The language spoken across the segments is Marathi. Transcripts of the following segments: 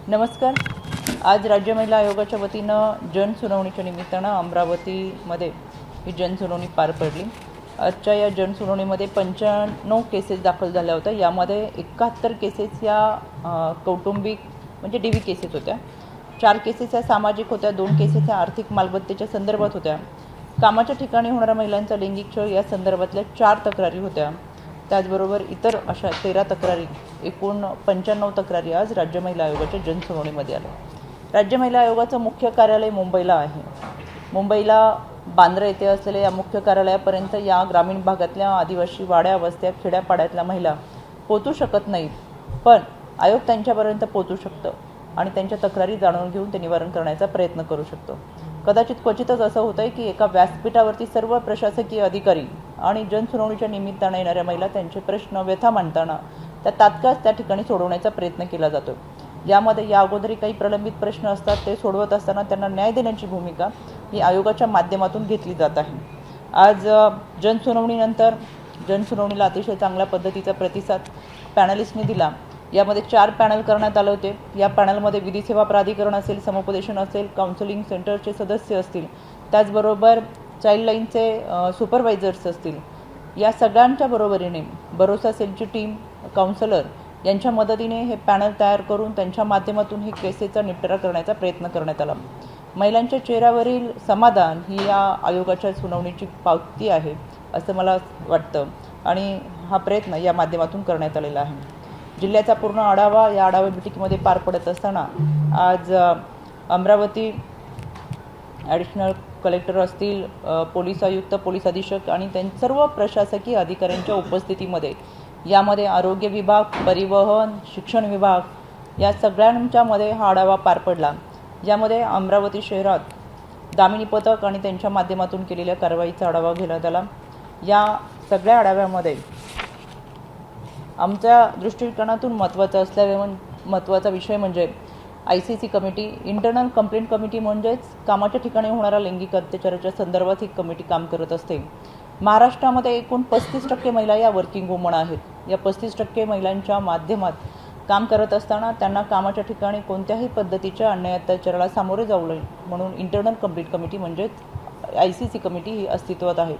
नमस्कार। आज राज्य महिला आयोगाच्या वतीनं जनसुनावणीच्या निमित्तानं अमरावतीमध्ये ही जनसुनावणी पार पडली। आजच्या या जनसुनावणीमध्ये 95 केसेस दाखल झाल्या होत्या। यामध्ये 71 केसेस या कौटुंबिक म्हणजे डीव्ही केसेस होत्या, 4 केसेस या सामाजिक होत्या, 2 केसेस या आर्थिक मालमत्तेच्या संदर्भात होत्या। कामाच्या ठिकाणी होणाऱ्या महिलांचा लैंगिक छळ या संदर्भातल्या 4 तक्रारी होत्या। त्याचबरोबर इतर अशा 13 तक्रारी, एकूण 95 तक्रारी आज राज्य महिला आयोगाच्या जनसुनावणीमध्ये आल्या। राज्य महिला आयोगाचं मुख्य कार्यालय मुंबईला आहे। मुंबईला बांद्रा येथे असलेल्या या मुख्य कार्यालयापर्यंत या ग्रामीण भागातल्या आदिवासी वाड्या वस्त्या खेड्यापाड्यातल्या महिला पोहोचू शकत नाहीत, पण आयोग त्यांच्यापर्यंत पोहोचू शकतं आणि त्यांच्या तक्रारी जाणून घेऊन ते निवारण करण्याचा प्रयत्न करू शकतो। कदाचित क्वचितच असं होतंय की एका व्यासपीठावरती सर्व प्रशासकीय अधिकारी आणि जनसुनावणीच्या निमित्ताने येणाऱ्या महिला त्यांचे प्रश्न व्यथा मांडताना त्या तात्काळ त्या ठिकाणी सोडवण्याचा प्रयत्न केला जातो। यामध्ये या अगोदरही काही प्रलंबित प्रश्न असतात, ते सोडवत असताना त्यांना न्याय देण्याची भूमिका ही आयोगाच्या माध्यमातून घेतली जात आहे। आज जनसुनावणीनंतर जनसुनावणीला अतिशय चांगल्या पद्धतीचा प्रतिसाद पॅनलिस्टने दिला। यामध्ये 4 पॅनल करण्यात आले होते। या पॅनलमध्ये विधी सेवा प्राधिकरण असेल, समुपदेशन असेल, काउन्सिलिंग सेंटरचे सदस्य असतील, त्याचबरोबर चाइल्डलाईनचे सुपरवायझर्स असतील। या सगळ्यांच्या बरोबरीने भरोसा सेलची टीम, काउन्सिलर यांच्या मदतीने हे पॅनल तयार करून त्यांच्या माध्यमातून ही केसेसचा निपटारा करण्याचा प्रयत्न करण्यात आला। महिलांच्या चेहऱ्यावरील समाधान ही या आयोगाच्या सुनावणीची पावती आहे असं मला वाटतं आणि हा प्रयत्न या माध्यमातून करण्यात आलेला आहे। जिल्ह्याचा पूर्ण आढावा या आढावा बैठकीमध्ये पार पडत असताना आज अमरावती ॲडिशनल कलेक्टर असतील, पोलीस आयुक्त, पोलीस अधीक्षक आणि सर्व प्रशासकीय अधिकाऱ्यांच्या उपस्थितीमध्ये यामध्ये आरोग्य विभाग, परिवहन, शिक्षण विभाग या सगळ्यांच्यामध्ये हा आढावा पार पडला। यामध्ये अमरावती शहरात दामिनी पथक आणि त्यांच्या माध्यमातून केलेल्या कारवाईचा आढावा घेण्यात आला। या सगळ्या आढाव्यामध्ये आमच्या दृष्टिकोनातून महत्त्वाचा विषय म्हणजे ICC committee, internal complaint committee, म्हणजेच कामाच्या ठिकाणी होणाऱ्या लैंगिक अत्याचाराच्या संदर्भात ही कमिटी काम करत असते। महाराष्ट्रामध्ये एकूण 35% महिला या वर्किंग वुमन आहेत। या 35% महिलांच्या माध्यमात काम करत असताना त्यांना कामाच्या ठिकाणी कोणत्याही पद्धतीच्या अन्याय अत्याचाराला सामोरे जाऊ नये म्हणून इंटरनल कंप्लेंट कमिटी म्हणजेच ICC कमिटी ही अस्तित्वात आहे।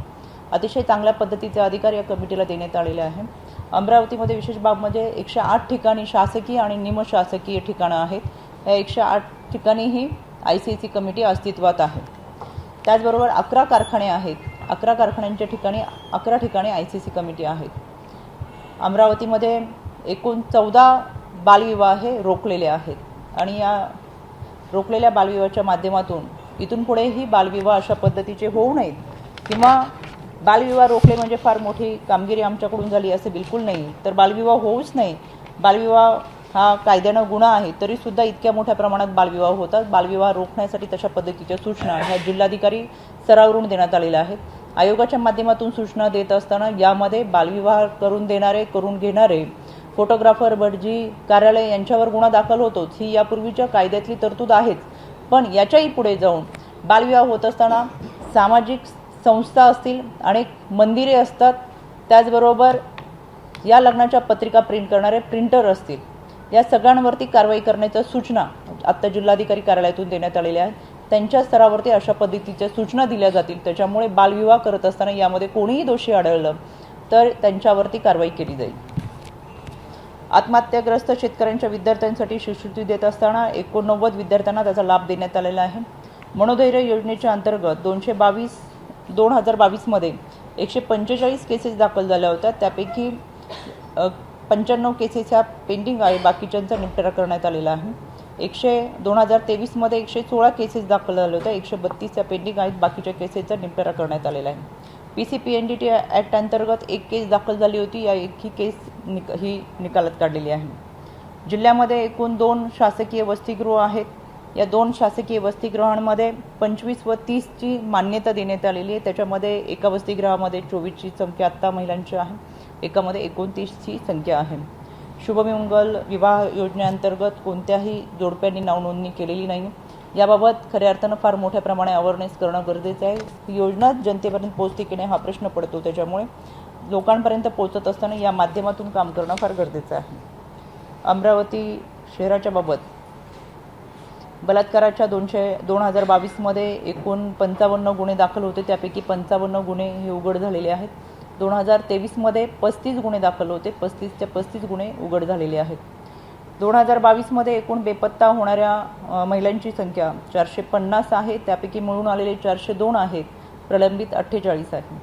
अतिशय चांगल्या पद्धतीचे अधिकार या कमिटीला देण्यात आलेले आहे। अमरावतीमध्ये विशेष बाब म्हणजे 108 ठिकाणी शासकीय आणि निमशासकीय ठिकाणं आहेत। या 108 ठिकाणी ही ICC कमिटी अस्तित्वात आहे। त्याचबरोबर 11 कारखाने आहेत। 11 कारखान्यांच्या ठिकाणी 11 ठिकाणी ICC कमिटी आहेत। अमरावतीमध्ये एकूण 14 बालविवाह हे रोखलेले आहेत आणि या रोखलेल्या बालविवाहाच्या माध्यमातून इथून पुढेही बालविवाह अशा पद्धतीचे होऊ नयेत किंवा बालविवाह रोखले म्हणजे फार मोठी कामगिरी आमच्याकडून झाली असे बिलकुल नाही, तर बालविवाह होऊच नाही। बालविवाह हा कायद्यानं गुन्हा आहे, तरीसुद्धा इतक्या मोठ्या प्रमाणात बालविवाह होतात। बालविवाह रोखण्यासाठी तशा पद्धतीच्या सूचना ह्या जिल्हाधिकारी स्तरावरून देण्यात आलेल्या आहेत। आयोगाच्या माध्यमातून सूचना देत असताना यामध्ये बालविवाह करून देणारे, करून घेणारे, फोटोग्राफर, भटजी, कार्यालय यांच्यावर गुन्हा दाखल होतोच, ही यापूर्वीच्या कायद्यातली तरतूद आहेच। पण याच्याही पुढे जाऊन बालविवाह होत असताना सामाजिक संस्था असतील, अनेक मंदिरे असतात, त्याचबरोबर या लग्नाच्या पत्रिका प्रिंट करणारे प्रिंटर असतील, या सगळ्यांवरती कारवाई करण्याच्या सूचना आत्ता जिल्हाधिकारी कार्यालयातून देण्यात आलेल्या आहेत। त्यांच्या स्तरावरती अशा पद्धतीच्या सूचना दिल्या जातील, त्याच्यामुळे बालविवाह करत असताना यामध्ये कोणीही दोषी आढळलं तर त्यांच्यावरती कारवाई केली जाईल। आत्महत्याग्रस्त शेतकऱ्यांच्या विद्यार्थ्यांसाठी शिष्यवृत्ती देत असताना 89 विद्यार्थ्यांना त्याचा लाभ देण्यात आलेला आहे। मनोधैर्य योजनेच्या अंतर्गत 2022 मध्ये 145 केसेस दाखल झाल्या होत्या। त्यापैकी 95 केसेस ह्या पेंडिंग आहे, बाकीच्यांचा निपटारा करण्यात आलेला आहे। 2023 मध्ये 116 केसेस दाखल झाल्या होत्या, 132 या पेंडिंग आहेत, बाकीच्या केसेसचा निपटारा करण्यात आलेला आहे। PCPNDT ॲक्ट अंतर्गत 1 केस दाखल झाली होती, या एकही केस ही निकालात काढलेली आहे। जिल्ह्यामध्ये एकूण 2 शासकीय वसतिगृह आहेत। या 2 शासकीय वसतिगृहांमध्ये 25 व 30ची मान्यता देण्यात आलेली आहे। त्याच्यामध्ये एका वसतिगृहामध्ये 24ची संख्या आत्ता महिलांची आहे, एकामध्ये 29ची संख्या आहे। शुभमंगल विवाह योजनेअंतर्गत कोणत्याही जोडप्यांनी नावनोंदणी केलेली नाही। याबाबत खऱ्या अर्थानं फार मोठ्या प्रमाणात अवेअरनेस करणं गरजेचं आहे। ही योजना जनतेपर्यंत पोहोचते की नाही हा प्रश्न पडतो, त्याच्यामुळे लोकांपर्यंत पोहोचत असताना या माध्यमातून काम करणं फार गरजेचं आहे। अमरावती शहराच्या बाबत बलात्काराच्या 2022मध्ये एकूण 55 गुन्हे दाखल होते, त्यापैकी 55 गुन्हे हे उघड झालेले आहेत. 2023मध्ये 35 गुन्हे दाखल होते, 35च्या 35 गुन्हे उघड झालेले आहेत. 2022मध्ये एकूण बेपत्ता होणाऱ्या महिलांची संख्या 450 आहे, त्यापैकी मिळून आलेले 402 आहेत, प्रलंबित 48 आहे.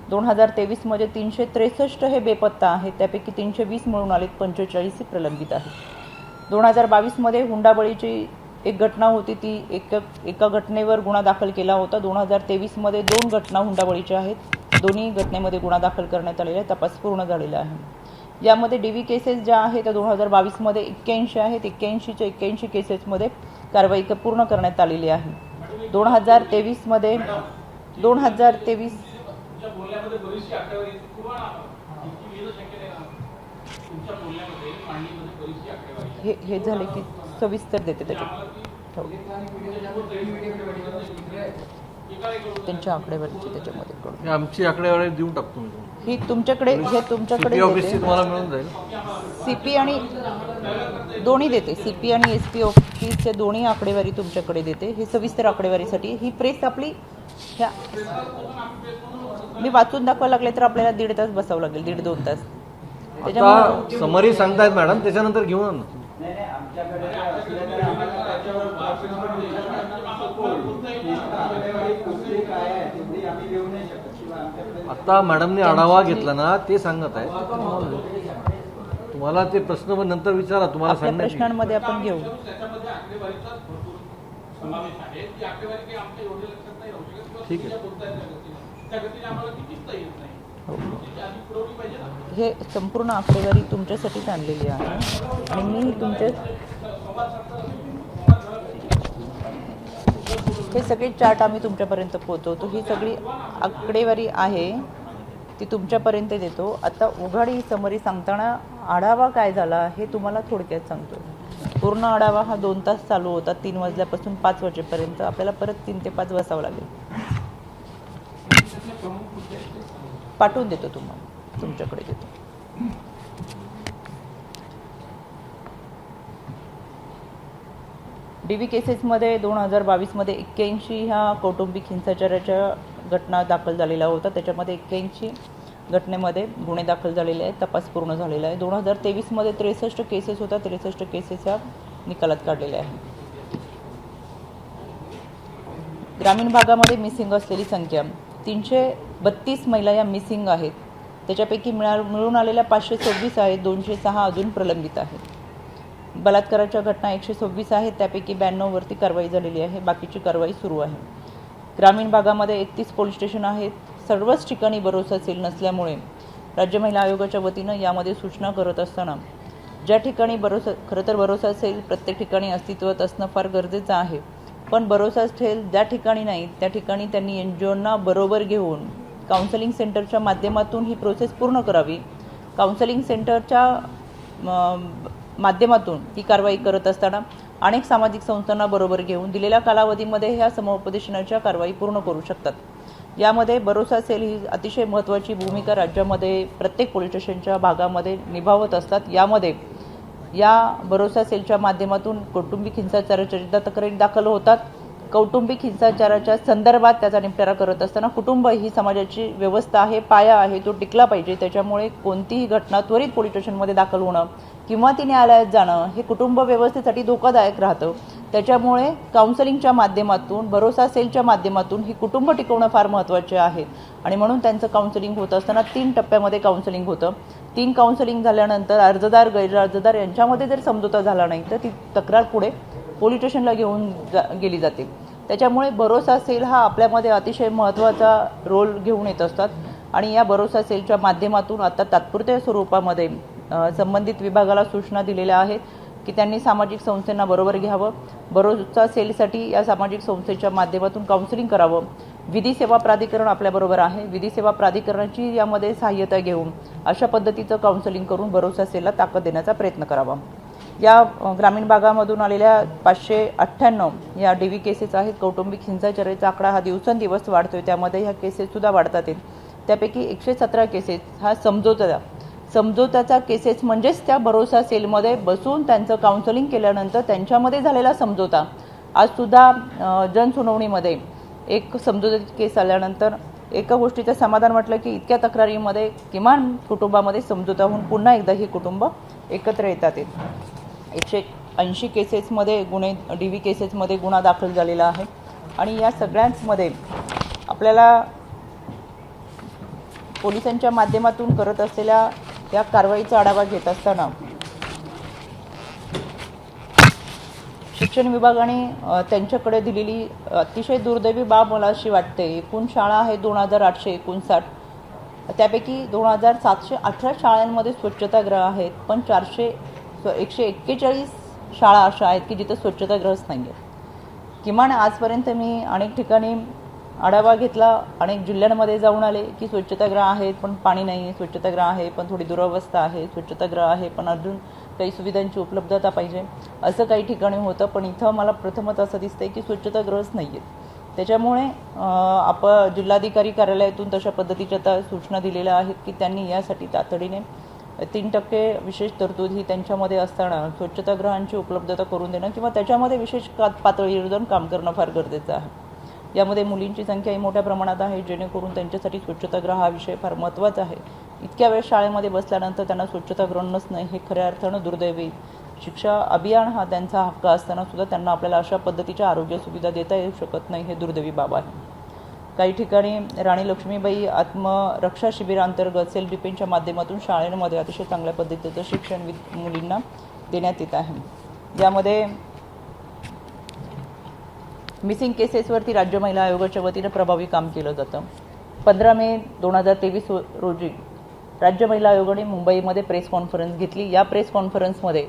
2023मध्ये 363 हे बेपत्ता आहेत, त्यापैकी 320 मिळून आलेत, 45 प्रलंबित आहेत. 2022मध्ये हुंडाबळीची एक घटना होती, ती एका घटनेवर गुन्हा दाखल केला होता. 2023मध्ये 2 घटना हुंडाबळीच्या आहेत, दोन्ही घटनेमध्ये गुन्हा दाखल करण्यात आलेला आहे, तपास पूर्ण झालेला आहे. यामध्ये DV केसेस ज्या आहेत त्या 2022मध्ये 81 आहेत, 81च्या 81 केसेसमध्ये कारवाई पूर्ण करण्यात आलेली आहे. 2023मध्ये हे झाले की सविस्तर देते त्याच्यात त्यांच्या आकडेवारीची त्याच्यामध्ये आमची आकडेवारी देऊन टाकतो ही तुमच्याकडे तुम्हाला मिळून जाईल. CP आणि दोन्ही देते, CP आणि SP ऑफिसचे दोन्ही आकडेवारी तुमच्याकडे देते. ही सविस्तर आकडेवारीसाठी ही प्रेस आपली ह्या मी वाचून दाखवायला लागले तर आपल्याला 1.5 तास बसावं लागेल, 1.5-2 तास. त्याच्यामुळे समरी सांगतायत मॅडम, त्याच्यानंतर घेऊन आता मॅडमने आढावा घेतला ना, ते सांगत आहे. तुम्हाला ते प्रश्न नंतर विचारा, तुम्हाला सांगणार प्रश्नांमध्ये आपण घेऊ. ठीक आहे. हे संपूर्ण आकडेवारी तुमच्यासाठीच आणलेली आहे आणि मी हे सगळे चार्ट आम्ही तुमच्यापर्यंत पोहोचवतो. ही सगळी आकडेवारी आहे ती तुमच्यापर्यंत देतो. आता उघाडी समरी सांगताना आढावा काय झाला हे तुम्हाला थोडक्यात सांगतो. पूर्ण आढावा हा 2 तास चालू होता, 3 वाजल्यापासून 5 वाजेपर्यंत. आपल्याला परत 3 ते 5 बसावं लागेल. पाठवून देतो तुम्हाला, तुमच्याकडे देतो. DV केसेसमध्ये 2022मध्ये 81 ह्या कौटुंबिक हिंसाचाराच्या घटना दाखल झालेला होता. त्याच्यामध्ये 81 घटनेमध्ये गुन्हे दाखल झालेले आहेत, तपास पूर्ण झालेला आहे. 2023मध्ये 63 केसेस होता, 63 केसेस ह्या निकालात काढलेल्या आहेत. ग्रामीण भागामध्ये मिसिंग असलेली संख्या 332 महिला या मिसिंग आहेत. त्याच्यापैकी मिळून आलेल्या 526 आहेत, 206 अजून प्रलंबित आहेत. बलात्काराच्या घटना 126 आहेत, त्यापैकी 92 वरती कारवाई झालेली आहे, बाकीची कारवाई सुरू आहे. ग्रामीण भागामध्ये 31 पोलीस स्टेशन आहेत. सर्वच ठिकाणी भरोसा सेल नसल्यामुळे राज्य महिला आयोगाच्या वतीनं यामध्ये सूचना करत असताना ज्या ठिकाणी खरं तर भरोसा सेल प्रत्येक ठिकाणी अस्तित्वात असणं फार गरजेचं आहे, पण भरोसा सेल ज्या ठिकाणी नाही त्या ठिकाणी त्यांनी NGOंना बरोबर घेऊन काउन्सिलिंग सेंटरच्या माध्यमातून ही प्रोसेस पूर्ण करावी. काउन्सिलिंग सेंटरच्या माध्यमातून ही कारवाई करत असताना अनेक सामाजिक संस्थांना बरोबर घेऊन दिलेल्या कालावधीमध्ये ह्या समुपदेशनाच्या कारवाई पूर्ण करू शकतात. यामध्ये भरोसा सेल ही अतिशय महत्त्वाची भूमिका राज्यामध्ये प्रत्येक पोलीस स्टेशनच्या भागामध्ये निभावत असतात. यामध्ये या भरोसा सेलच्या माध्यमातून कौटुंबिक हिंसाचाराच्या तक्रारी दाखल होतात. कौटुंबिक हिंसाचाराच्या संदर्भात त्याचा निपटारा करत असताना कुटुंब ही समाजाची व्यवस्था आहे, पाया आहे, तो टिकला पाहिजे. त्याच्यामुळे कोणतीही घटना त्वरित पोलीस स्टेशनमध्ये दाखल होणं किंवा ती न्यायालयात जाणं हे कुटुंब व्यवस्थेसाठी धोकादायक राहतं. त्याच्यामुळे काउन्सिलिंगच्या माध्यमातून भरोसा सेलच्या माध्यमातून ही कुटुंब टिकवणं फार महत्त्वाचे आहे आणि म्हणून त्यांचं काउन्सिलिंग होत असताना 3 टप्प्यामध्ये काउन्सिलिंग होतं. 3 काउन्सिलिंग झाल्यानंतर अर्जदार गैरअर्जदार यांच्यामध्ये जर समझोता झाला नाही तर ती तक्रार पुढे पोलीस स्टेशनला घेऊन गेली जाते. त्याच्यामुळे भरोसा सेल हा आपल्यामध्ये अतिशय महत्त्वाचा रोल घेऊन येत असतात आणि या भरोसा सेलच्या माध्यमातून आता तात्पुरत्या स्वरूपामध्ये संबंधित विभागाला सूचना दिलेल्या आहेत की त्यांनी सामाजिक संस्थांना बरोबर घ्यावं. भरोसा सेलसाठी या सामाजिक संस्थेच्या माध्यमातून काउन्सिलिंग करावं. विधी सेवा प्राधिकरण आपल्याबरोबर आहे, विधी सेवा प्राधिकरणाची यामध्ये सहाय्यता घेऊन अशा पद्धतीचं काउन्सिलिंग करून भरोसा सेलला ताकद देण्याचा प्रयत्न करावा. या ग्रामीण भागामधून आलेल्या 598 या DV केसेस आहेत. कौटुंबिक हिंसाचाराचा आकडा हा दिवसेंदिवस वाढतोय, त्यामध्ये ह्या केसेससुद्धा वाढतात आहेत. त्यापैकी 117 केसेस हा समझोत्याचा केसेस म्हणजेच त्या भरोसा सेलमध्ये बसून त्यांचं काउन्सिलिंग केल्यानंतर त्यांच्यामध्ये झालेला समझोता आजसुद्धा जनसुनावणीमध्ये एक समजुतीची केस आल्यानंतर एका गोष्टीचं समाधान म्हटलं की इतक्या तक्रारीमध्ये किमान कुटुंबामध्ये समजुता होऊन पुन्हा एकदा ही कुटुंब एकत्र येतात. 180 केसेसमध्ये गुन्हे DV केसेसमध्ये गुन्हा दाखल झालेला आहे आणि या सगळ्यांमध्ये आपल्याला पोलिसांच्या माध्यमातून करत असलेल्या या कारवाईचा आढावा घेत असताना शिक्षण विभागाने त्यांच्याकडे दिलेली अतिशय दुर्दैवी बाब मला अशी वाटते. एकूण शाळा आहे 2859, त्यापैकी 2718 शाळांमध्ये स्वच्छतागृह आहेत, पण 141 शाळा अशा आहेत की जिथे स्वच्छतागृहच नाही आहेत. किमान आजपर्यंत मी अनेक ठिकाणी आढावा घेतला, अनेक जिल्ह्यांमध्ये जाऊन आले की स्वच्छतागृह आहेत पण पाणी नाही आहे, स्वच्छतागृह आहे पण थोडी दुरावस्था आहे, स्वच्छतागृह आहे पण अजून काही सुविधांची उपलब्धता पाहिजे, असं काही ठिकाणी होतं. पण इथं मला प्रथमच असं दिसतंय की स्वच्छतागृहच नाही आहेत. त्याच्यामुळे आपण जिल्हाधिकारी कार्यालयातून तशा पद्धतीच्या आता सूचना दिलेल्या आहेत की त्यांनी यासाठी तातडीने 3% विशेष तरतूद ही त्यांच्यामध्ये असताना स्वच्छतागृहांची उपलब्धता करून देणं किंवा त्याच्यामध्ये विशेष पातळीवर जाऊन काम करणं फार गरजेचं आहे. यामध्ये मुलींची संख्याही मोठ्या प्रमाणात आहे, जेणेकरून त्यांच्यासाठी स्वच्छतागृह हा विषय फार महत्त्वाचा आहे. इतक्या वेळ शाळेमध्ये बसल्यानंतर त्यांना स्वच्छतागृह नसणं हे खऱ्या अर्थानं दुर्दैवी. शिक्षा अभियान हा त्यांचा हक्क असताना सुद्धा त्यांना आपल्याला अशा पद्धतीच्या आरोग्य सुविधा देता येऊ शकत नाही, हे दुर्दैवी बाब आहे. काही ठिकाणी राणी लक्ष्मीबाई आत्मरक्षा शिबिरांतर्गत सेल्फ डिफेन्सच्या माध्यमातून शाळेमध्ये अतिशय चांगल्या पद्धतीचं शिक्षण मुलींना देण्यात येत आहे. यामध्ये मिसिंग केसेसवरती राज्य महिला आयोगाच्या वतीनं प्रभावी काम केलं जातं. 15 मे 2023 रोजी राज्य महिला आयोगाने मुंबईमध्ये प्रेस कॉन्फरन्स घेतली. या प्रेस कॉन्फरन्समध्ये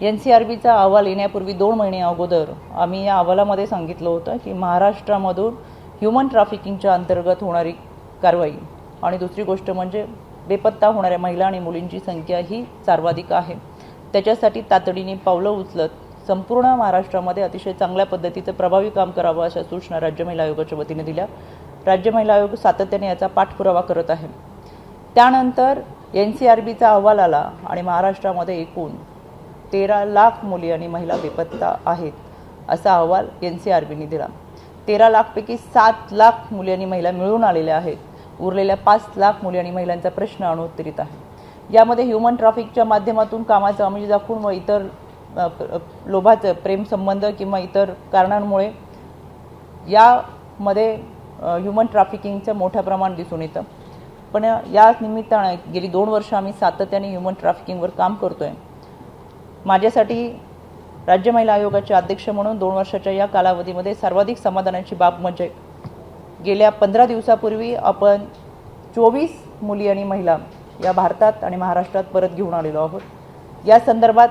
NCRBचा अहवाल येण्यापूर्वी 2 महिने अगोदर आम्ही या अहवालामध्ये सांगितलं होतं की महाराष्ट्रामधून ह्युमन ट्रॅफिकिंगच्या अंतर्गत होणारी कारवाई आणि दुसरी गोष्ट म्हणजे बेपत्ता होणाऱ्या महिला आणि मुलींची संख्या ही सर्वाधिक आहे. त्याच्यासाठी तातडीने पावलं उचलत संपूर्ण महाराष्ट्रामध्ये अतिशय चांगल्या पद्धतीचं प्रभावी काम करावं अशा सूचना राज्य महिला आयोगाच्या वतीने दिल्या. राज्य महिला आयोग सातत्याने याचा पाठपुरावा करत आहे. त्यानंतर NCRBचा अहवाल आला आणि महाराष्ट्रामध्ये एकूण 13 लाख मुली आणि महिला बेपत्ता आहेत असा अहवाल NCRBने दिला. 13 लाखपैकी 7 लाख मुली आणि महिला मिळून आलेल्या आहेत. उरलेल्या 5 लाख मुली आणि महिलांचा प्रश्न अनुत्तरित आहे. यामध्ये ह्युमन ट्रॅफिकच्या माध्यमातून कामाचं आमिष दाखवून व इतर लोभाचं प्रेमसंबंध किंवा इतर कारणांमुळे यामध्ये ह्युमन ट्रॅफिकिंगचं मोठ्या प्रमाण दिसून येतं. पण या निमित्तानं गेली 2 वर्ष आम्ही सातत्याने ह्युमन ट्रॅफिकिंगवर काम करतोय. माझ्यासाठी राज्य महिला आयोगाचे अध्यक्ष म्हणून 2 वर्षाच्या या कालावधीमध्ये सर्वाधिक समाधानाची बाब म्हणजे गेल्या 15 दिवसापूर्वी आपण 24 मुली आणि महिला या भारतात आणि महाराष्ट्रात परत घेऊन आलेलो आहोत. या संदर्भात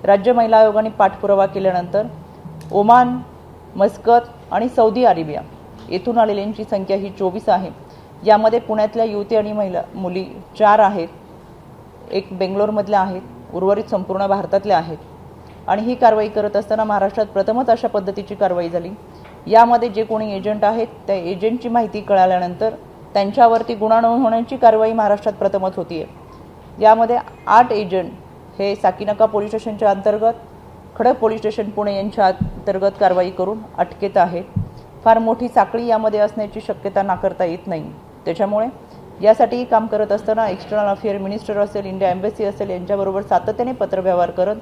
राज्य महिला आयोगाने पाठपुरावा केल्यानंतर ओमान, मस्कत आणि सौदी अरेबिया येथून आलेल्यांची संख्या ही 24 आहे. यामध्ये पुण्यातल्या युवती आणि मुली 4 आहेत, एक बेंगलोरमधल्या आहेत, उर्वरित संपूर्ण भारतातल्या आहेत. आणि ही कारवाई करत असताना महाराष्ट्रात प्रथमच अशा पद्धतीची कारवाई झाली. यामध्ये जे कोणी एजंट आहेत त्या एजंटची माहिती कळाल्यानंतर त्यांच्यावरती गुन्हा नोंद होण्याची कारवाई महाराष्ट्रात प्रथमच होती आहे. यामध्ये 8 एजंट हे साकीनाका पोलीस स्टेशनच्या अंतर्गत, खडक पोलीस स्टेशन पुणे यांच्या अंतर्गत कारवाई करून अटकेत आहेत. फार मोठी साखळी यामध्ये असण्याची शक्यता नाकारता येत नाही. त्याच्यामुळे यासाठी काम करत असताना एक्सटर्नल अफेअर मिनिस्टर असेल, इंडिया एम्बेसी असेल यांच्याबरोबर सातत्याने पत्रव्यवहार करत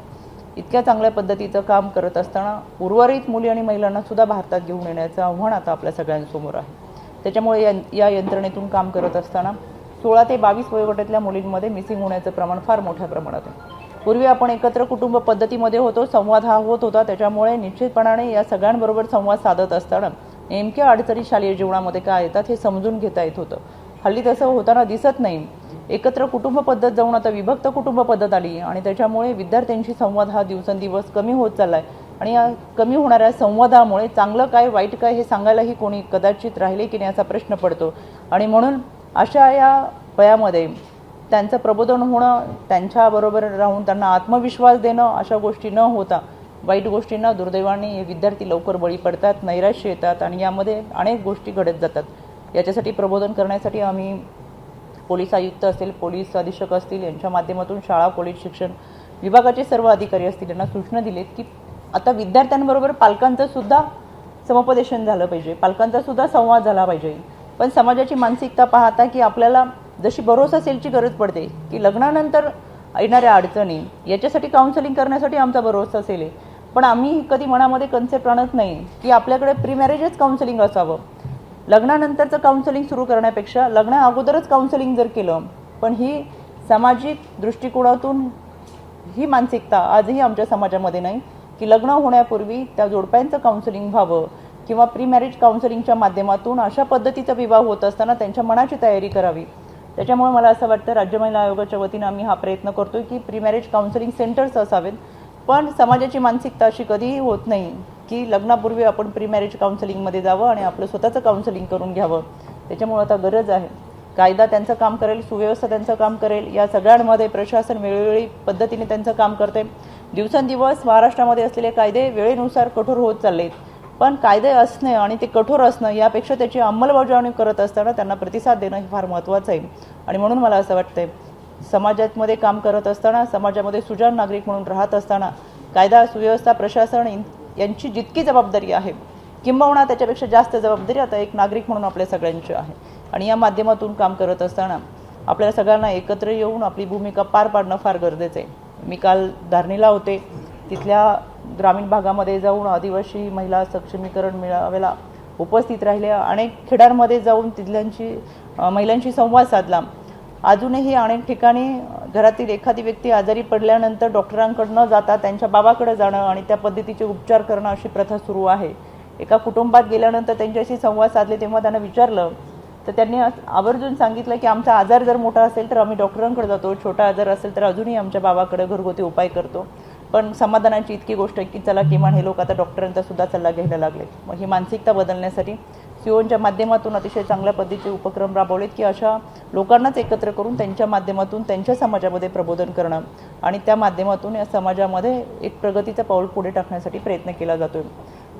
इतक्या चांगल्या पद्धतीचं काम करत असताना उर्वरित मुली आणि महिलांना सुद्धा भारतात घेऊन येण्याचं आव्हान आता आपल्या सगळ्यांसमोर आहे. त्याच्यामुळे या यंत्रणेतून काम करत असताना 16 ते 22 वयोगटातल्या मुलींमध्ये मिसिंग होण्याचं प्रमाण फार मोठ्या प्रमाणात आहे. पूर्वी आपण एकत्र कुटुंब पद्धतीमध्ये होतो, संवाद हा होत होता. त्याच्यामुळे निश्चितपणाने या सगळ्यांबरोबर संवाद साधत असताना नेमक्या अडचणी शालेय जीवनामध्ये काय येतात हे समजून घेता येत होतं. हल्ली तसं होताना दिसत नाही. एकत्र कुटुंब पद्धत जाऊन आता विभक्त कुटुंब पद्धत आली आणि त्याच्यामुळे विद्यार्थ्यांशी संवाद हा दिवसेंदिवस कमी होत चालला आहे. आणि या कमी होणाऱ्या संवादामुळे चांगलं काय वाईट काय हे सांगायलाही कोणी कदाचित राहिले की नाही असा प्रश्न पडतो. आणि म्हणून अशा या वयामध्ये त्यांचं प्रबोधन होणं, त्यांच्याबरोबर राहून त्यांना आत्मविश्वास देणं, अशा गोष्टी न होता वाईट गोष्टींना दुर्दैवाने हे विद्यार्थी लवकर बळी पडतात, नैराश्य येतात आणि यामध्ये अनेक गोष्टी घडत जातात. याच्यासाठी प्रबोधन करण्यासाठी आम्ही पोलीस आयुक्त असेल, पोलीस अधीक्षक असतील यांच्या माध्यमातून शाळा पोलीस शिक्षण विभागाचे सर्व अधिकारी असतील यांना सूचना दिलेत की आता विद्यार्थ्यांबरोबर पालकांचं सुद्धा समुपदेशन झालं पाहिजे, पालकांचा सुद्धा संवाद झाला पाहिजे. पण समाजाची मानसिकता पाहता की आपल्याला जशी भरोसा सेलची गरज पडते की लग्नानंतर येणाऱ्या अडचणी याच्यासाठी काउन्सिलिंग करण्यासाठी आमचा भरोसा असेल आहे, पण आम्ही कधी मनामध्ये कन्सेप्ट आणत नाही की आपल्याकडे प्री मॅरेजच काउन्सिलिंग असावं. लग्नानंतरचं काउन्सिलिंग सुरू करण्यापेक्षा लग्ना अगोदरच काउन्सिलिंग जर केलं, पण ही सामाजिक दृष्टिकोनातून ही मानसिकता आजही आमच्या समाजामध्ये नाही की लग्न होण्यापूर्वी त्या जोडप्यांचं काउन्सिलिंग व्हावं किंवा प्री मॅरेज काउन्सिलिंगच्या माध्यमातून अशा पद्धतीचा विवाह होत असताना त्यांच्या मनाची तयारी करावी. त्याच्यामुळे मला असं वाटतं राज्य महिला आयोगाच्या वतीनं आम्ही हा प्रयत्न करतोय की प्री मॅरेज काउन्सिलिंग सेंटर्स असावेत. पण समाजाची मानसिकता अशी कधीही होत नाही की लग्नापूर्वी आपण प्री मॅरेज काउन्सिलिंगमध्ये जावं आणि आपलं स्वतःचं काउन्सिलिंग करून घ्यावं. त्याच्यामुळे आता गरज आहे, कायदा त्यांचं काम करेल, सुव्यवस्था त्यांचं काम करेल, या सगळ्यांमध्ये प्रशासन वेळोवेळी पद्धतीने त्यांचं काम करते. दिवसेंदिवस महाराष्ट्रामध्ये असलेले कायदे वेळेनुसार कठोर होत चाललेत, पण कायदे असणे आणि ते कठोर असणं यापेक्षा त्याची अंमलबजावणी करत असताना त्यांना प्रतिसाद देणं हे फार महत्त्वाचं आहे. आणि म्हणून मला असं वाटतंय समाजामध्ये काम करत असताना, समाजामध्ये सुजाण नागरिक म्हणून राहत असताना कायदा सुव्यवस्था प्रशासन यांची जितकी जबाबदारी आहे किंबहुना त्याच्यापेक्षा जास्त जबाबदारी आता एक नागरिक म्हणून आपल्या सगळ्यांची आहे. आणि या माध्यमातून काम करत असताना आपल्याला सगळ्यांना एकत्र येऊन आपली भूमिका पार पाडणं फार गरजेचं आहे. मी काल धारणीला होते, तिथल्या ग्रामीण भागामध्ये जाऊन आदिवासी महिला सक्षमीकरण मेळाव्याला उपस्थित राहिल्या, अनेक खेड्यांमध्ये जाऊन तिथल्यांची महिलांशी संवाद साधला. अजूनही अनेक ठिकाणी घरातील एखादी व्यक्ती आजारी पडल्यानंतर डॉक्टरांकडे न जाता त्यांच्या बाबाकडे जाणं आणि त्या पद्धतीचे उपचार करणं अशी प्रथा सुरू आहे. एका कुटुंबात गेल्यानंतर त्यांच्याशी संवाद साधले तेव्हा त्यांना विचारलं तर त्यांनी आवर्जून सांगितलं की आमचा आजार जर मोठा असेल तर आम्ही डॉक्टरांकडे जातो, छोटा आजार असेल तर अजूनही आमच्या बाबाकडे घरगुती उपाय करतो. पण समाधानाची इतकी गोष्ट आहे की चला किमान हे लोक आता डॉक्टरांचा सुद्धा सल्ला घ्यायला लागले. मग ही मानसिकता बदलण्यासाठी सीओच्या माध्यमातून अतिशय चांगल्या पद्धतीचे उपक्रम राबवलेत की अशा लोकांनाच एकत्र करून त्यांच्या माध्यमातून त्यांच्या समाजामध्ये प्रबोधन करणं आणि त्या माध्यमातून या समाजामध्ये एक प्रगतीचा पाऊल पुढे टाकण्यासाठी प्रयत्न केला जातोय.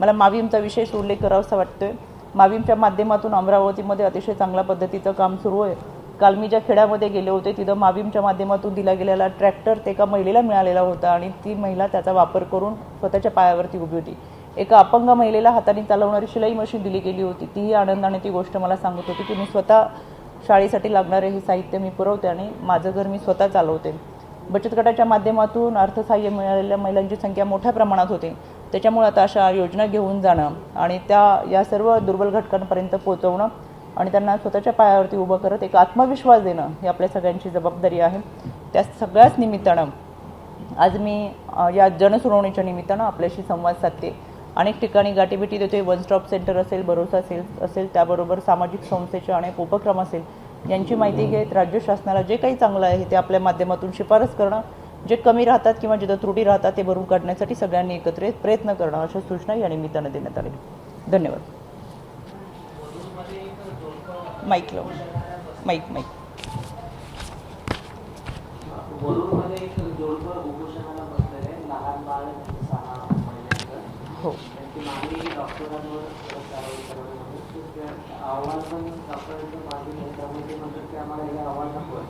मला माविमचा विशेष उल्लेख करावासा वाटतोय. माविमच्या माध्यमातून अमरावतीमध्ये अतिशय चांगल्या पद्धतीचं काम सुरू आहे. काल मी ज्या खेड्यामध्ये गेले होते तिथं माविमच्या माध्यमातून दिला गेलेला ट्रॅक्टर ते एका महिलेला मिळालेला होता आणि ती महिला त्याचा वापर करून स्वतःच्या पायावरती उभी होती. एका अपंग महिलेला हाताने चालवणारी शिलाई मशीन दिली गेली होती. तीही आनंदाने ती गोष्ट मला सांगत होती की मी स्वतः शाळेसाठी लागणारे हे साहित्य मी पुरवते आणि माझं घर मी स्वतः चालवते. बचत गटाच्या माध्यमातून अर्थसहाय्य मिळालेल्या महिलांची संख्या मोठ्या प्रमाणात होते. त्याच्यामुळे आता अशा योजना घेऊन जाणं आणि या सर्व दुर्बल घटकांपर्यंत पोहोचवणं आणि त्यांना स्वतःच्या पायावरती उभं करत एक आत्मविश्वास देणं ही आपल्या सगळ्यांची जबाबदारी आहे. त्या सगळ्याच निमित्तानं आज मी या जनसुनावणीच्या निमित्तानं आपल्याशी संवाद साधते. अनेक ठिकाणी गाठीभेटी देते. वन स्टॉप सेंटर असेल, भरोसा असेल, त्याबरोबर सामाजिक संस्थेचे अनेक उपक्रम असेल, यांची माहिती घेत राज्य शासनाला जे काही चांगलं आहे ते आपल्या माध्यमातून शिफारस करणं, जे कमी राहतात किंवा जिथं त्रुटी राहतात ते भरून काढण्यासाठी सगळ्यांनी एकत्रित प्रयत्न करणं अशा सूचना या निमित्तानं देण्यात आल्या. धन्यवाद. माईक लावून माईक वरूडमध्ये एक जोडपं उपोषणाला बसलेले लहान बाळ 6 महिन्याचं. हो. त्यांची मागणी डॉक्टरांवर कारवाई करावी म्हणून अहवाल पण डॉक्टरांच्या मागणी आहे, त्यामुळे ते म्हणतात की आम्हाला हे अहवाल नको आहे.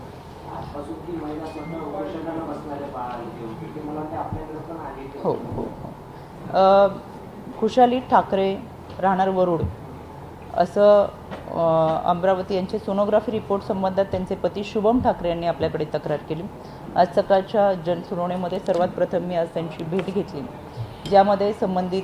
आजपासून ती महिला स्वतः उपोषणाला बसणार आहे बाळाला घेऊन. ते मला वाटतं आपल्याकडे पण आली. हो. खुशाली ठाकरे राहणार वरूड असं अमरावती यांचे सोनोग्राफी रिपोर्ट संबंधात त्यांचे पती शुभम ठाकरे यांनी आपल्याकडे तक्रार केली. आज सकाळच्या जनसुनावणीमध्ये सर्वात प्रथम मी आज त्यांची भेट घेतली, ज्यामध्ये संबंधित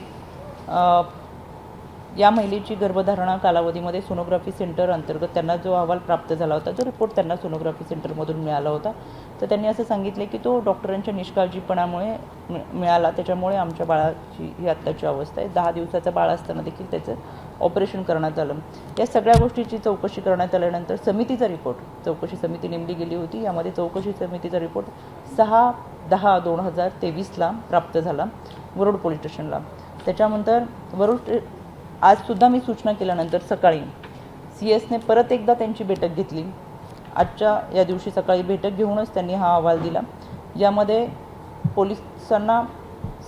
या महिलेची गर्भधारणा कालावधीमध्ये सोनोग्राफी सेंटर अंतर्गत त्यांना जो अहवाल प्राप्त झाला होता, जो रिपोर्ट त्यांना सोनोग्राफी सेंटरमधून मिळाला होता, तर त्यांनी असं सांगितले की तो डॉक्टरांच्या निष्काळजीपणामुळे मिळाला. त्याच्यामुळे आमच्या बाळाची ही आत्ताची अवस्था आहे. 10 दिवसाचं बाळ असताना देखील त्याचं ऑपरेशन करण्यात आलं. या सगळ्या गोष्टीची चौकशी करण्यात आल्यानंतर समितीचा रिपोर्ट, चौकशी समिती नेमली गेली होती. यामध्ये चौकशी समितीचा रिपोर्ट 6/10/2023ला प्राप्त झाला वरुड पोलीस स्टेशनला. त्याच्यानंतर वरुड आजसुद्धा मी सूचना केल्यानंतर सकाळी CS ने परत एकदा त्यांची बैठक घेतली. आजच्या या दिवशी सकाळी बैठक घेऊनच त्यांनी हा अहवाल दिला, ज्यामध्ये पोलिसांना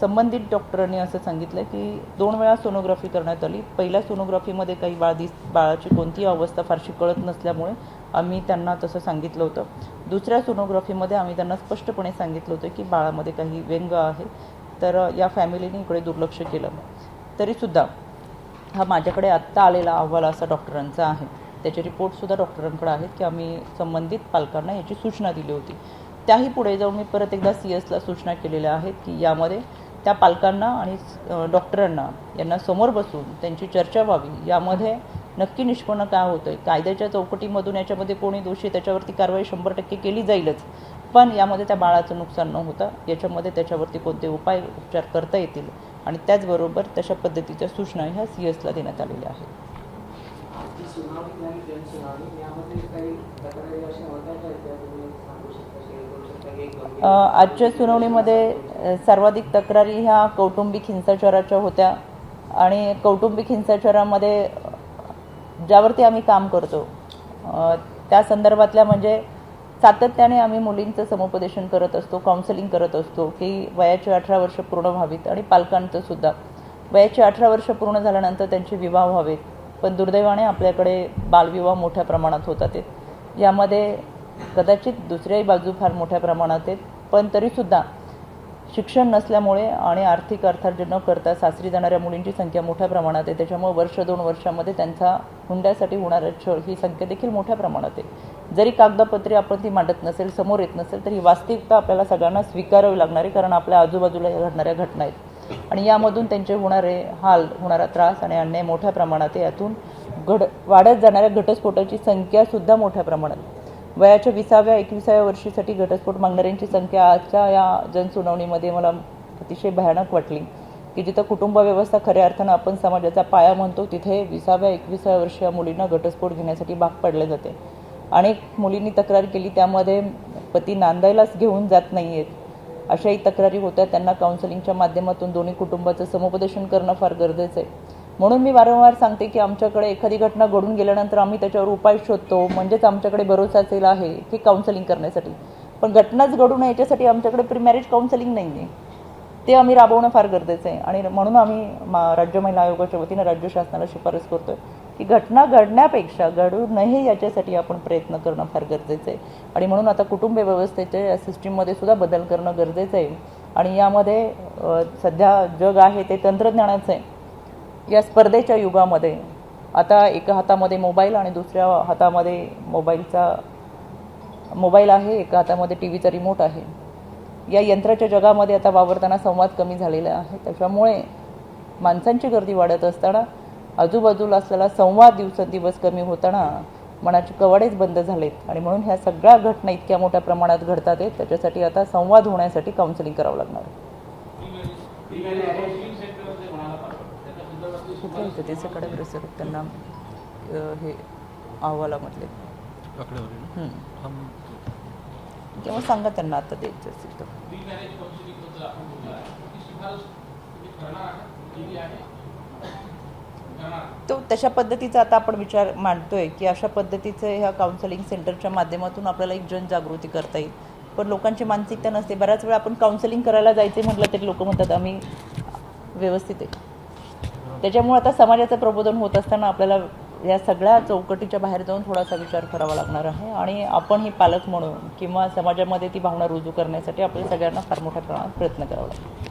संबंधित डॉक्टरांनी असं सांगितलं की 2 वेळा सोनोग्राफी करण्यात आली. पहिल्या सोनोग्राफीमध्ये काही बाळाची कोणतीही अवस्था फारशी कळत नसल्यामुळे आम्ही त्यांना तसं सांगितलं होतं. दुसऱ्या सोनोग्राफीमध्ये आम्ही त्यांना स्पष्टपणे सांगितलं होतं की बाळामध्ये काही व्यंग आहे, तर या फॅमिलीने इकडे दुर्लक्ष केलं. तरीसुद्धा हा माझ्याकडे आत्ता आलेला अहवाल असा डॉक्टरांचा आहे. त्याचे रिपोर्टसुद्धा डॉक्टरांकडे आहेत की आम्ही संबंधित पालकांना याची सूचना दिली होती. त्याही पुढे जाऊन मी परत एकदा CS ला सूचना केलेल्या आहेत की यामध्ये त्या पालकांना आणि डॉक्टरांना यांना समोर बसून त्यांची चर्चा व्हावी. यामध्ये नक्की निष्पन्न काय होतं आहे, कायद्याच्या चौकटीमधून याच्यामध्ये कोणी दोषी त्याच्यावरती कारवाई 100% केली जाईलच, पण यामध्ये त्या बाळाचं नुकसान न होता याच्यामध्ये त्याच्यावरती कोणते उपचार करता येतील आणि त्याचबरोबर तशा पद्धतीच्या सूचना ह्या CS ला देण्यात आलेल्या आहेत. आजची सुनावणी आणि जनसुनावणी यामध्ये काही तक्रारी अशा होत्या का त्या तुम्ही सांगू शकता, शेअर करू शकता की गंभीर आजच्या सुनावणीमध्ये सर्वाधिक तक्रारी ह्या कौटुंबिक हिंसाचाराच्या होत्या आणि कौटुंबिक हिंसाचारामध्ये ज्यावरती आम्ही काम करतो त्या संदर्भातल्या म्हणजे सातत्याने आम्ही मुलींचं समुपदेशन करत असतो, काउन्सिलिंग करत असतो की वयाची 18 वर्ष पूर्ण व्हावीत आणि पालकांचं सुद्धा वयाची 18 वर्ष पूर्ण झाल्यानंतर त्यांचे विवाह व्हावेत. पण दुर्दैवाने आपल्याकडे बालविवाह मोठ्या प्रमाणात होतात. यामध्ये कदाचित दुसऱ्याही बाजू फार मोठ्या प्रमाणात आहेत, पण तरीसुद्धा शिक्षण नसल्यामुळे आणि आर्थिक अर्थार्जन न करता सासरी जाणाऱ्या मुलींची संख्या मोठ्या प्रमाणात आहे. त्याच्यामुळे 1-2 वर्षामध्ये त्यांचा हुंड्यासाठी होणारा छळ ही संख्या देखील मोठ्या प्रमाणात आहे. जरी कागदपत्रे आपण ती मांडत नसेल, समोर येत नसेल, तर ही वास्तविकता आपल्याला सगळ्यांना स्वीकारावी लागणार आहे, कारण आपल्या आजूबाजूला घडणाऱ्या घटना आहेत आणि यामधून त्यांचे होणारे हाल, होणारा त्रास आणि अन्याय मोठ्या प्रमाणात आहे. यातून वाढत जाणाऱ्या घटस्फोटाची संख्यासुद्धा मोठ्या प्रमाणात. वयाच्या 20व्या-21व्या वर्षीसाठी घटस्फोट मागणाऱ्यांची संख्या आजच्या या जनसुनावणीमध्ये मला अतिशय भयानक वाटली की जिथं कुटुंब व्यवस्था खऱ्या अर्थानं आपण समाजाचा पाया म्हणतो, तिथे 20व्या-21व्या वर्षीय मुलींना घटस्फोट घेण्यासाठी भाग पाडले जाते. अनेक मुलींनी तक्रार केली, त्यामध्ये पती नांदायलाच घेऊन जात नाही आहेत अशाही तक्रारी होत्या. त्यांना काउन्सिलिंगच्या माध्यमातून दोन्ही कुटुंबाचं समुपदेशन करणं फार गरजेचं आहे. म्हणून मी वारंवार सांगते की आमच्याकडे एखादी घटना घडून गेल्यानंतर आम्ही त्याच्यावर उपाय शोधतो, म्हणजेच आमच्याकडे भरोसा असेल आहे की काउन्सिलिंग करण्यासाठी. पण घटनाच घडू नये याच्यासाठी आमच्याकडे प्री मॅरेज काउन्सिलिंग नाही आहे, ते आम्ही राबवणं फार गरजेचं आहे. आणि म्हणून आम्ही राज्य महिला आयोगाच्या वतीनं राज्य शासनाला शिफारस करतोय की घटना घडण्यापेक्षा घडू नये याच्यासाठी आपण प्रयत्न करणं फार गरजेचं आहे. आणि म्हणून आता कुटुंब व्यवस्थेच्या या सिस्टीममध्ये सुद्धा बदल करणं गरजेचं आहे. आणि यामध्ये सध्या जग आहे ते तंत्रज्ञानाचं आहे. या स्पर्धेच्या युगामध्ये आता एका हातामध्ये मोबाईल आणि दुसऱ्या हातामध्ये मोबाईल आहे, एका हातामध्ये TV चा रिमोट आहे. या यंत्राच्या जगामध्ये आता वावरताना संवाद कमी झालेला आहे. त्याच्यामुळे माणसांची गर्दी वाढत असताना आजूबाजूला असलेला संवाद दिवसेंदिवस कमी होताना मनाचे कवाडेच बंद झालेत आणि म्हणून ह्या सगळ्या घटना इतक्या मोठ्या प्रमाणात घडतात आहेत. त्याच्यासाठी आता संवाद होण्यासाठी काउन्सिलिंग करावं लागणार आहे. कुठल्या होतं ते सकाळी सर त्यांना हे अहवालामधले किंवा सांगा त्यांना आता द्यायचं असेल तर. तो तशा पद्धतीचा आता आपण विचार मांडतोय की अशा पद्धतीचं ह्या काउन्सिलिंग सेंटरच्या माध्यमातून आपल्याला एक जनजागृती करता येईल. पण लोकांची मानसिकता नसते. बऱ्याच वेळा आपण काउन्सिलिंग करायला जायचे म्हटलं तरी लोक म्हणतात आम्ही व्यवस्थित आहे. त्याच्यामुळे आता समाजाचं प्रबोधन होत असताना आपल्याला या सगळ्या चौकटीच्या बाहेर जाऊन थोडासा विचार करावा लागणार आहे आणि आपणही पालक म्हणून किंवा समाजामध्ये ती भावना रुजू करण्यासाठी आपल्या सगळ्यांना फार मोठ्या प्रमाणात प्रयत्न करावा लागतो.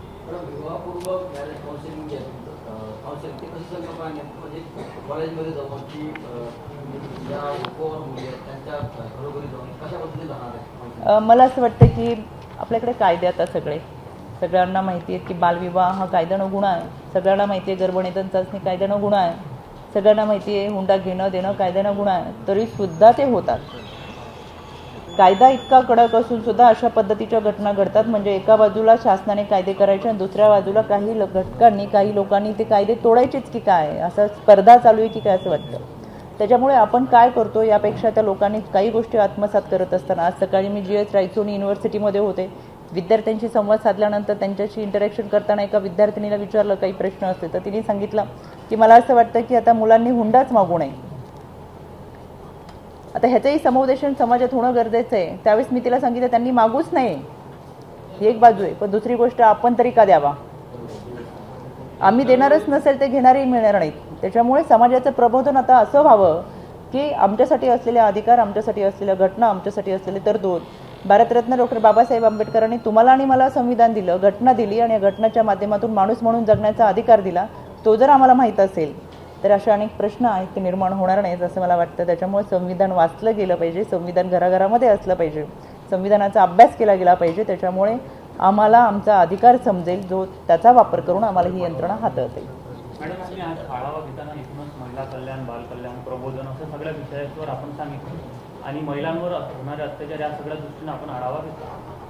मला असं वाटतं की आपल्याकडे कायदे आता सगळ्यांना माहिती आहे की बालविवाह हा कायद्यानं गुन्हा आहे. सगळ्यांना माहिती आहे गर्भनिधन चाचणी कायद्यानं गुन्हा आहे. सगळ्यांना माहिती आहे हुंडा घेणं देणं कायद्यानं गुन्हा आहे. तरीसुद्धा ते होतात. कायदा इतका कडक असून सुद्धा अशा पद्धतीच्या घटना घडतात. म्हणजे एका बाजूला शासनाने कायदे करायचे आणि दुसऱ्या बाजूला काही घटकांनी काही लोकांनी ते कायदे तोडायचेच की काय, असं स्पर्धा चालू आहे की काय असं वाटतं. त्याच्यामुळे आपण काय करतो यापेक्षा त्या लोकांनी काही गोष्टी आत्मसात करत असताना आज सकाळी मी GS रायसोनी युनिव्हर्सिटीमध्ये होते. विद्यार्थ्यांशी संवाद साधल्यानंतर त्यांच्याशी इंटरॅक्शन करताना एका विद्यार्थिनीला विचारलं काही प्रश्न असते तर तिने सांगितलं की मला असं वाटतं की आता मुलांनी हुंडाच मागू नये. आता ह्याचंही समुपदेशन समाजात होणं गरजेचं आहे. त्यावेळेस मी तिला सांगितलं त्यांनी मागूच नाही ही एक बाजू आहे, पण दुसरी गोष्ट आपण तरी का द्यावा. आम्ही देणारच नसेल ते घेणारही मिळणार नाहीत. त्याच्यामुळे समाजाचं प्रबोधन आता असं व्हावं की आमच्यासाठी असलेले अधिकार, आमच्यासाठी असलेल्या घटना, आमच्यासाठी असलेले तरतूद भारतरत्न डॉक्टर बाबासाहेब आंबेडकरांनी तुम्हाला आणि मला संविधान दिलं, घटना दिली आणि या घटनाच्या माध्यमातून माणूस म्हणून जगण्याचा अधिकार दिला, तो जर आम्हाला माहीत असेल तर असे अनेक प्रश्न आहेत ते निर्माण होणार नाहीत असं मला वाटतं. त्याच्यामुळे संविधान वाचलं गेलं पाहिजे, संविधान घराघरामध्ये असलं पाहिजे, संविधानाचा अभ्यास केला गेला पाहिजे. त्याच्यामुळे आम्हाला आमचा अधिकार समजेल, जो त्याचा वापर करून आम्हाला ही यंत्रणा हाताळता येईल. मॅडम, तुम्ही आज आढावा घेताना एकूणच महिला कल्याण, बालकल्याण, प्रबोधन अशा सगळ्या विषयावर आपण सांगितलं आणि महिलांवर होणारे अत्याचार या सगळ्या दृष्टीने आपण आढावा घेतला.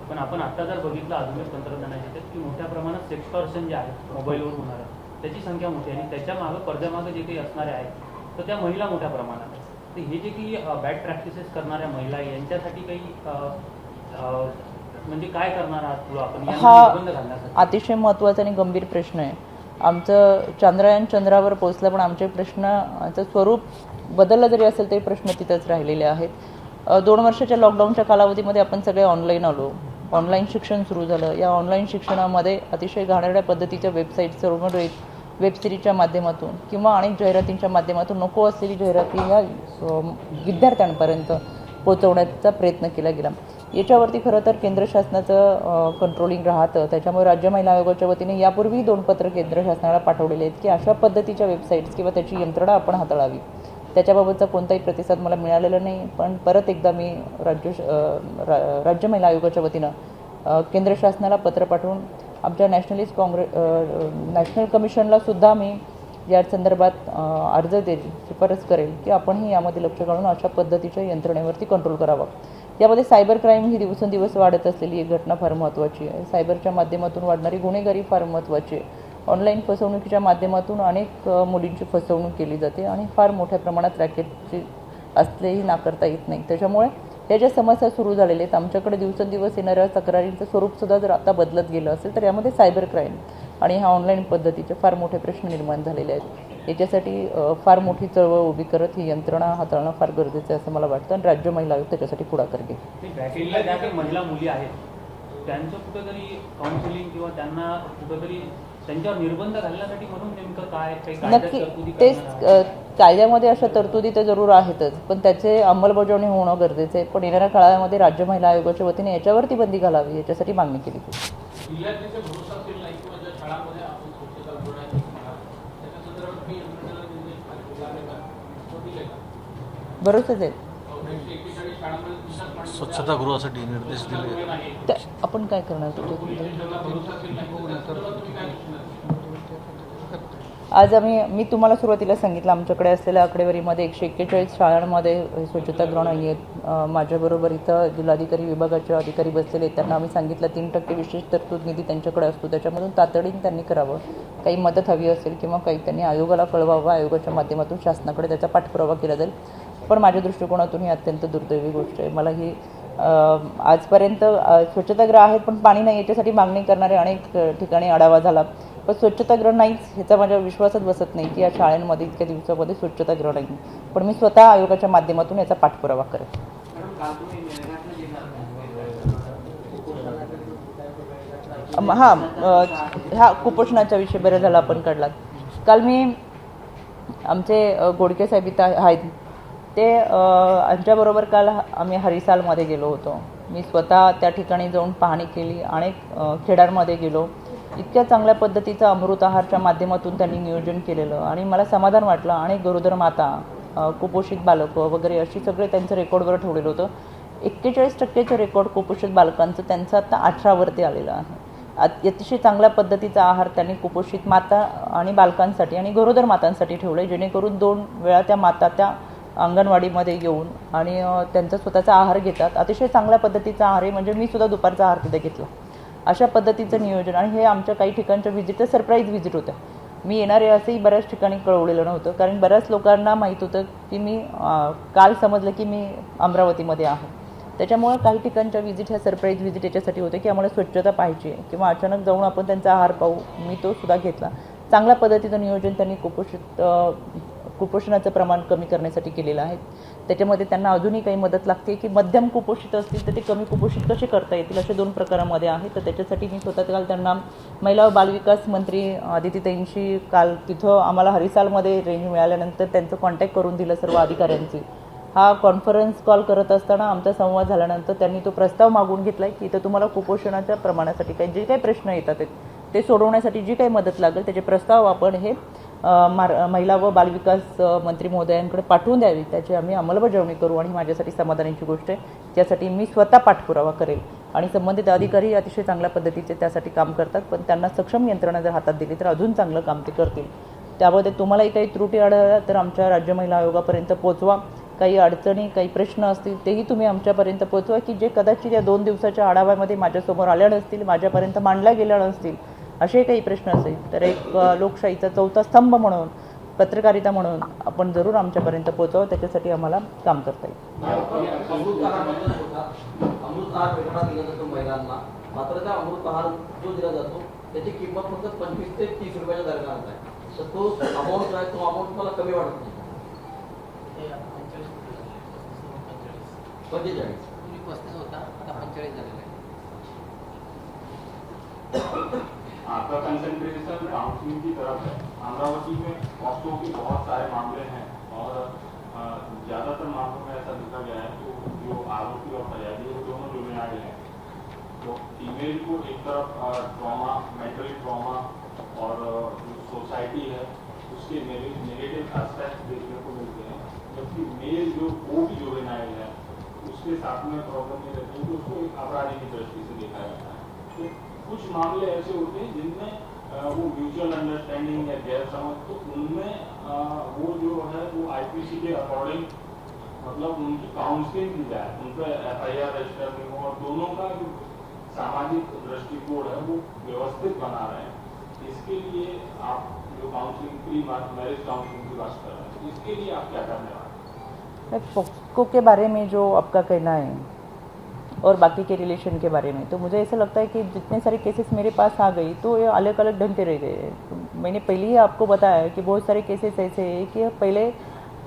पण आपण आता जर बघितलं आधुनिक तंत्रज्ञानाच्या की मोठ्या प्रमाणात सेक्सटॉर्शन जे आहे मोबाईलवर होणारं त्याची संख्या मोठी आहे आणि त्याच्या मागं पडद्यामागं जे काही असणारे आहेत तर त्या महिला मोठ्या प्रमाणात आहेत. तर हे जे काही बॅड प्रॅक्टिसेस करणाऱ्या महिला आहे यांच्यासाठी काही म्हणजे काय करणार आहात पुढं आपण निर्बंध घालण्यासाठी? अतिशय महत्त्वाचा आणि गंभीर प्रश्न आहे. आमचं चांद्रयान चंद्रावर पोहोचलं पण आमचे प्रश्नाचं स्वरूप बदललं जरी असेल तरी प्रश्न तिथंच राहिलेले आहेत. 2 वर्षाच्या लॉकडाऊनच्या कालावधीमध्ये आपण सगळे ऑनलाईन आलो, ऑनलाईन शिक्षण सुरू झालं. या ऑनलाईन शिक्षणामध्ये अतिशय घाणेरड्या पद्धतीच्या वेबसाईट्सवर वेबसिरीजच्या माध्यमातून किंवा अनेक जाहिरातींच्या माध्यमातून नको असलेली जाहिराती ह्या विद्यार्थ्यांपर्यंत पोहोचवण्याचा प्रयत्न केला गेला. याच्यावरती खरं तर केंद्र शासनाचं कंट्रोलिंग राहतं. त्याच्यामुळे राज्य महिला आयोगाच्या वतीने यापूर्वी 2 पत्र केंद्र शासनाला पाठवलेले आहेत की अशा पद्धतीच्या वेबसाईट्स किंवा त्याची यंत्रणा आपण हाताळावी. त्याच्याबाबतचा कोणताही प्रतिसाद मला मिळालेला नाही. पण परत एकदा मी राज्य महिला आयोगाच्या वतीनं केंद्र शासनाला पत्र पाठवून आमच्या नॅशनल कमिशनला सुद्धा मी या संदर्भात अर्ज देईल, शिफारस करेल की आपणही यामध्ये लक्ष घालून अशा पद्धतीच्या यंत्रणेवरती कंट्रोल करावा. यामध्ये सायबर क्राईम ही दिवसेंदिवस वाढत असलेली एक घटना फार महत्त्वाची आहे. सायबरच्या माध्यमातून वाढणारी गुन्हेगारी फार महत्त्वाची आहे. ऑनलाईन फसवणुकीच्या माध्यमातून अनेक मुलींची फसवणूक केली जाते आणि फार मोठ्या प्रमाणात रॅकेटची असलेही नाकारता येत नाही. त्याच्यामुळे या ज्या समस्या सुरू झालेल्या आहेत, आमच्याकडे दिवसेंदिवस येणाऱ्या तक्रारींचं स्वरूपसुद्धा जर आता बदलत गेलं असेल तर यामध्ये सायबर क्राईम आणि ह्या ऑनलाईन पद्धतीचे फार मोठे प्रश्न निर्माण झालेले आहेत. याच्यासाठी फार मोठी चळवळ उभी करत ही यंत्रणा हाताळणं फार गरजेचं आहे असं मला वाटतं आणि राज्य महिला आयोग त्याच्यासाठी पुढाकार घेईल. ज्या काही महिला मुली आहेत त्यांचं कुठेतरी काउन्सिलिंग किंवा त्यांना कुठेतरी त्यांच्यावर निर्बंध घालण्यासाठी म्हणून नेमकं काय नक्की तेच कायद्यामध्ये अशा तरतुदी तर जरूर आहेतच, पण त्याचे अंमलबजावणी होणं गरजेचं आहे. पण येणाऱ्या काळामध्ये राज्य महिला आयोगाच्या वतीने याच्यावरती बंदी घालावी याच्यासाठी मागणी केली गेली. भरोसाच आहे. स्वच्छतागृहासाठी निर्देश दिले. आपण काय करणार होतो? आज मी तुम्हाला सुरुवातीला सांगितलं आमच्याकडे असलेल्या आकडेवारीमध्ये 141 शाळांमध्ये स्वच्छतागृह नाही आहेत. माझ्याबरोबर इथं जिल्हाधिकारी विभागाचे अधिकारी बसलेले आहेत. त्यांना आम्ही सांगितलं 3% विशेष तरतूद निधी त्यांच्याकडे असतो, त्याच्यामधून तातडीने त्यांनी करावं. काही मदत हवी असेल किंवा काही त्यांनी आयोगाला कळवावं, आयोगाच्या माध्यमातून शासनाकडे त्याचा पाठपुरावा केला जाईल. पण माझ्या दृष्टिकोनातून ही अत्यंत दुर्दैवी गोष्ट आहे. मला ही आजपर्यंत स्वच्छतागृह आहेत पण पाणी नाही याच्यासाठी मागणी करणारे अनेक ठिकाणी आढावा झाला, पण स्वच्छतागृह नाहीच ह्याचा माझ्या विश्वासच बसत नाही की या शाळांमध्ये इतक्या दिवसामध्ये स्वच्छतागृह नाही. पण मी स्वतः आयोगाच्या माध्यमातून याचा पाठपुरावा करेन. हा कुपोषणाचा विषय बरं झाला आपण काढला. काल मी आमचे गोडके साहेब इथं आहेत ते आमच्याबरोबर काल आम्ही हरिसालमध्ये गेलो होतो. मी स्वतः त्या ठिकाणी जाऊन पाहणी केली, अनेक खेड्यांमध्ये गेलो. इतक्या चांगल्या पद्धतीचं अमृत आहारच्या माध्यमातून त्यांनी नियोजन केलेलं आणि मला समाधान वाटलं. अनेक गरोदर माता, कुपोषित बालकं वगैरे अशी सगळे त्यांचं रेकॉर्डवर ठेवलेलं होतं. 41% रेकॉर्ड कुपोषित बालकांचं त्यांचं आता 18वरती आलेलं आहे. अतिशय चांगल्या पद्धतीचा आहार त्यांनी कुपोषित माता आणि बालकांसाठी आणि गरोदर मातांसाठी ठेवलं आहे, जेणेकरून 2 वेळा त्या माता त्या अंगणवाडीमध्ये येऊन आणि त्यांचा स्वतःचा आहार घेतात. अतिशय चांगल्या पद्धतीचा आहार आहे, म्हणजे मी सुद्धा दुपारचा आहार तिथे घेतला. अशा पद्धतीचं नियोजन आणि हे आमच्या काही ठिकाणच्या व्हिजिट सरप्राईज व्हिजिट होत्या. मी येणार आहे असंही बऱ्याच ठिकाणी कळवलेलं नव्हतं, कारण बऱ्याच लोकांना माहीत होतं की मी काल समजलं की मी अमरावतीमध्ये आहे. त्याच्यामुळे काही ठिकाणच्या व्हिजिट ह्या सरप्राईज व्हिजिट याच्यासाठी होते की आम्हाला स्वच्छता पाहिजे किंवा अचानक जाऊन आपण त्यांचा आहार पाहू. मी तो सुद्धा घेतला. चांगल्या पद्धतीचं नियोजन त्यांनी कुपोषणाचं प्रमाण कमी करण्यासाठी केलेलं आहे. त्याच्यामध्ये त्यांना अजूनही काही मदत लागते की मध्यम कुपोषित असतील तर ते कमी कुपोषित कसे करता येतील अशा 2 प्रकारामध्ये आहे. तर त्याच्यासाठी मी स्वतः काल त्यांना महिला व बालविकास मंत्री आदितीताईंशी काल तिथं आम्हाला हरिसालमध्ये रेंज मिळाल्यानंतर त्यांचं कॉन्टॅक्ट करून दिलं सर्व अधिकाऱ्यांची हा कॉन्फरन्स कॉल करत असताना आमचा संवाद झाल्यानंतर त्यांनी तो प्रस्ताव मागून घेतला आहे की इथं तुम्हाला कुपोषणाच्या प्रमाणासाठी काही जे काही प्रश्न येतात ते सोडवण्यासाठी जी काही मदत लागेल त्याचे प्रस्ताव आपण हे महिला व बालविकास मंत्री महोदयांकडे पाठवून द्यावी, त्याची आम्ही अंमलबजावणी करू आणि माझ्यासाठी समाधानाची गोष्ट आहे. त्यासाठी मी स्वतः पाठपुरावा करेल आणि संबंधित अधिकारी अतिशय चांगल्या पद्धतीचे त्यासाठी काम करतात, पण त्यांना सक्षम यंत्रणा जर हातात दिली तर अजून चांगलं काम ते करतील. त्यामध्ये तुम्हालाही काही त्रुटी आढळल्या तर आमच्या राज्य महिला आयोगापर्यंत पोहोचवा. काही अडचणी काही प्रश्न असतील तेही तुम्ही आमच्यापर्यंत पोहोचवा की जे कदाचित या 2 दिवसाच्या आढाव्यामध्ये माझ्यासमोर आल्या नसतील, माझ्यापर्यंत मांडल्या गेल्या नसतील. असे काही प्रश्न असेल तर एक लोकशाहीचा चौथा स्तंभ म्हणून पत्रकारिता म्हणून आपण जरूर आमच्यापर्यंत पोहोचावं, त्याच्यासाठी आम्हाला काम करता येईल. अमृत आहार भेटणार दिला जातो महिलांना, मात्र त्या अमृत आहार जो दिला जातो त्याची किंमत फक्त 25 ते 30 रुपयाच्या दरम्यान आहे. तर तो अमाऊंट जो आहे तो अमाऊंट मला कमी वाटत नाही. 45 पस्तीस होता, आता 45 झालेला आहे. आपका कंसंट्रेशन काउंसलिंग की तरफ है. अमरावती में पॉक्सो के बहुत सारे मामले हैं और ज़्यादातर मामलों में ऐसा देखा गया है तो जो आरोपी और फरियादी है दोनों जुर्माने हैं. तो फीमेल को एक तरफ ट्रॉमा, मेंटली ट्रॉमा और सोसाइटी है उसके नेगेटिव एस्पेक्ट देखने को मिलते हैं, जबकि मेल जो वो भी जुर्माने है उसके साथ में प्रॉब्लम ये रहती है कि उसको एक अपराधी की दृष्टि से देखा जाता है. तो कुछ मामले ऐसे होते हैं जिनमें वो म्यूचुअल अंडरस्टैंडिंग या गैर समझ, तो उनमें वो जो है वो आईपीसी के अकॉर्डिंग मतलब उनकी काउंसलिंग की जाए, उन पर एफआईआर रजिस्टर में हो और दोनों का जो सामाजिक दृष्टिकोण है वो व्यवस्थित बना रहे हैं. इसके लिए आप जो काउंसलिंग प्री मैरिज काउंसलिंग की बात कर रहे हैं, इसके लिए आप क्या करने वाले हैं? पॉक्सो के बारे में जो आपका कहना है और बाकी के रिलेशन के बारे में, तो मुझे ऐसा लगता है कि जितने सारे केसेस मेरे पास आ गई तो ये अलग अलग ढंग के रह गए. तो मैंने पहले ही आपको बताया कि बहुत सारे केसेस ऐसे हैं कि पहले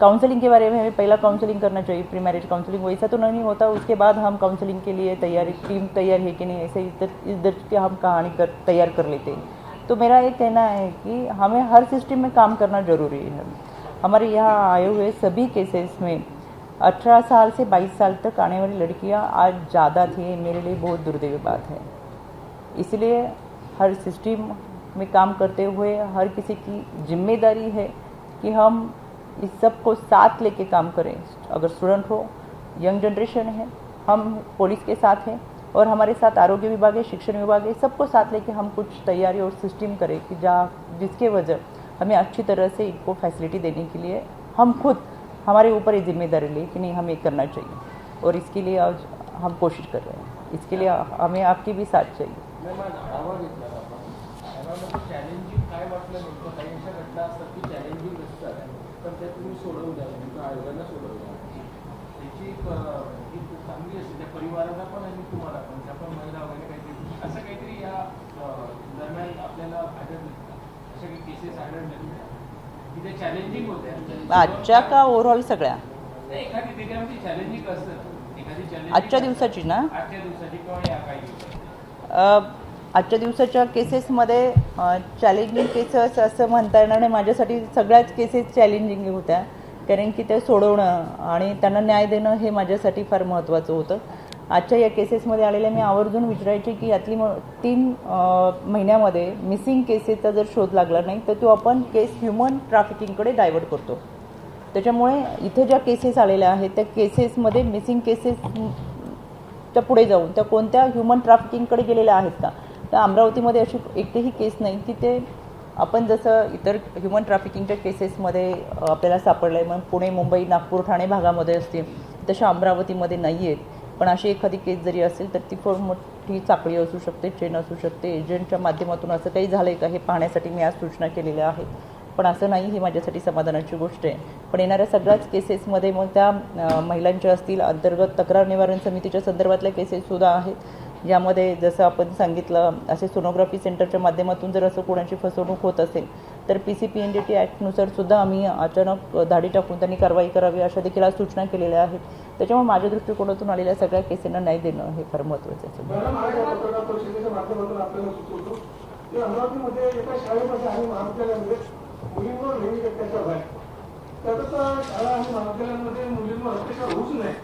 काउंसलिंग के बारे में हमें पहला काउंसलिंग करना चाहिए, प्री मैरिज काउंसलिंग. वैसा तो नहीं होता, उसके बाद हम काउंसलिंग के लिए टीम तैयार है कि नहीं, ऐसे इधर के हम कहानी तैयार कर लेते हैं. तो मेरा ये कहना है कि हमें हर सिस्टम में काम करना ज़रूरी है. हमारे यहाँ आए हुए सभी केसेस में 18 साल से 22 साल तक आने वाली लड़कियां आज ज़्यादा थी. मेरे लिए बहुत दुर्दैवी बात है. इसलिए हर सिस्टम में काम करते हुए हर किसी की जिम्मेदारी है कि हम इस सब को साथ लेके काम करें. अगर स्टूडेंट हो, यंग जनरेशन है, हम पुलिस के साथ हैं और हमारे साथ आरोग्य विभाग है, शिक्षण विभाग है, सबको साथ लेके हम कुछ तैयारी और सिस्टम करें कि जिसके वजह हमें अच्छी तरह से इनको फैसिलिटी देने के लिए हम खुद हमारे ऊपर ये जिम्मेदारी ले कि नहीं हमें करना चाहिए. और इसके लिए आज हम कोशिश कर रहे हैं. इसके लिए हमें आपकी भी साथ चाहिए. चॅलेंजिंग काय वाटलं नेमकं? काही अशा घटना असतात की चॅलेंजिंग असतात पण त्या तुम्ही सोडवल्या, नेमकं आयोगानं सोडवल्या, त्याची ही चांगली असते त्या परिवाराला पण आणि तुम्हाला पण, त्या पण महिला वगैरे काहीतरी असं काहीतरी या दरम्यान आपल्याला आढळलं, अशा काही केसेस आढळल्या की ते चॅलेंजिंग होत्या आजच्या का ओव्हरऑल सगळ्या? एखादी त्याच्यामध्ये चॅलेंजिंग असतं, एखादी चॅलेंजिंग आजच्या दिवसाची ना, आजच्या दिवसाची किंवा या काही दिवसाची आजच्या दिवसाच्या केसेसमध्ये चॅलेंजिंग केसेस असं म्हणता येणार नाही. माझ्यासाठी सगळ्याच केसेस चॅलेंजिंग होत्या, कारण की ते सोडवणं आणि त्यांना न्याय देणं हे माझ्यासाठी फार महत्त्वाचं होतं. आजच्या या केसेसमध्ये आलेल्या मी आवर्जून विचारायचे की यातली 3 महिन्यामध्ये मिसिंग केसेसचा जर शोध लागला नाही तर तो आपण केस ह्युमन ट्रॅफिकिंगकडे डायव्हर्ट करतो. त्याच्यामुळे इथे ज्या केसेस आलेल्या आहेत त्या केसेसमध्ये मिसिंग केसेसच्या पुढे जाऊन त्या कोणत्या ह्युमन ट्रॅफिकिंगकडे गेलेल्या आहेत का, तर अमरावतीमध्ये अशी एकही केस नाही की ते आपण जसं इतर ह्युमन ट्रॅफिकिंगच्या केसेसमध्ये आपल्याला सापडलं आहे. मग पुणे, मुंबई, नागपूर, ठाणे भागामध्ये असतील तशा अमरावतीमध्ये नाही आहेत. पण अशी एखादी केस जरी असेल तर ती फार मोठी साखळी असू शकते, चेन असू शकते. एजंटच्या माध्यमातून असं काही झालं आहे का हे पाहण्यासाठी मी आज सूचना केलेल्या आहेत. पण असं नाही, ही माझ्यासाठी समाधानाची गोष्ट आहे. पण येणाऱ्या सगळ्याच केसेसमध्ये मग त्या महिलांच्या असतील, अंतर्गत तक्रार निवारण समितीच्या संदर्भातल्या केसेससुद्धा आहेत, ज्यामध्ये जसं आपण सांगितलं असे सोनोग्राफी सेंटरच्या माध्यमातून जर असं कोणाची फसवणूक होत असेल तर PCPNDT ॲक्टनुसार सुद्धा आम्ही अचानक धाडी टाकून त्यांनी कारवाई करावी अशा देखील आज सूचना केलेल्या आहेत. त्याच्यामुळे माझ्या दृष्टिकोनातून आलेल्या सगळ्या केसेसना न्याय देणं हे फार महत्त्वाचं आहे. अमरावतीमध्ये एका शाळेमध्ये आणि महाविद्यालयामध्ये मुलींवर लैंगिक अत्याचार झाले. त्यातच शाळा आणि महाविद्यालयांमध्ये मुलींवर अत्याचार होऊच नये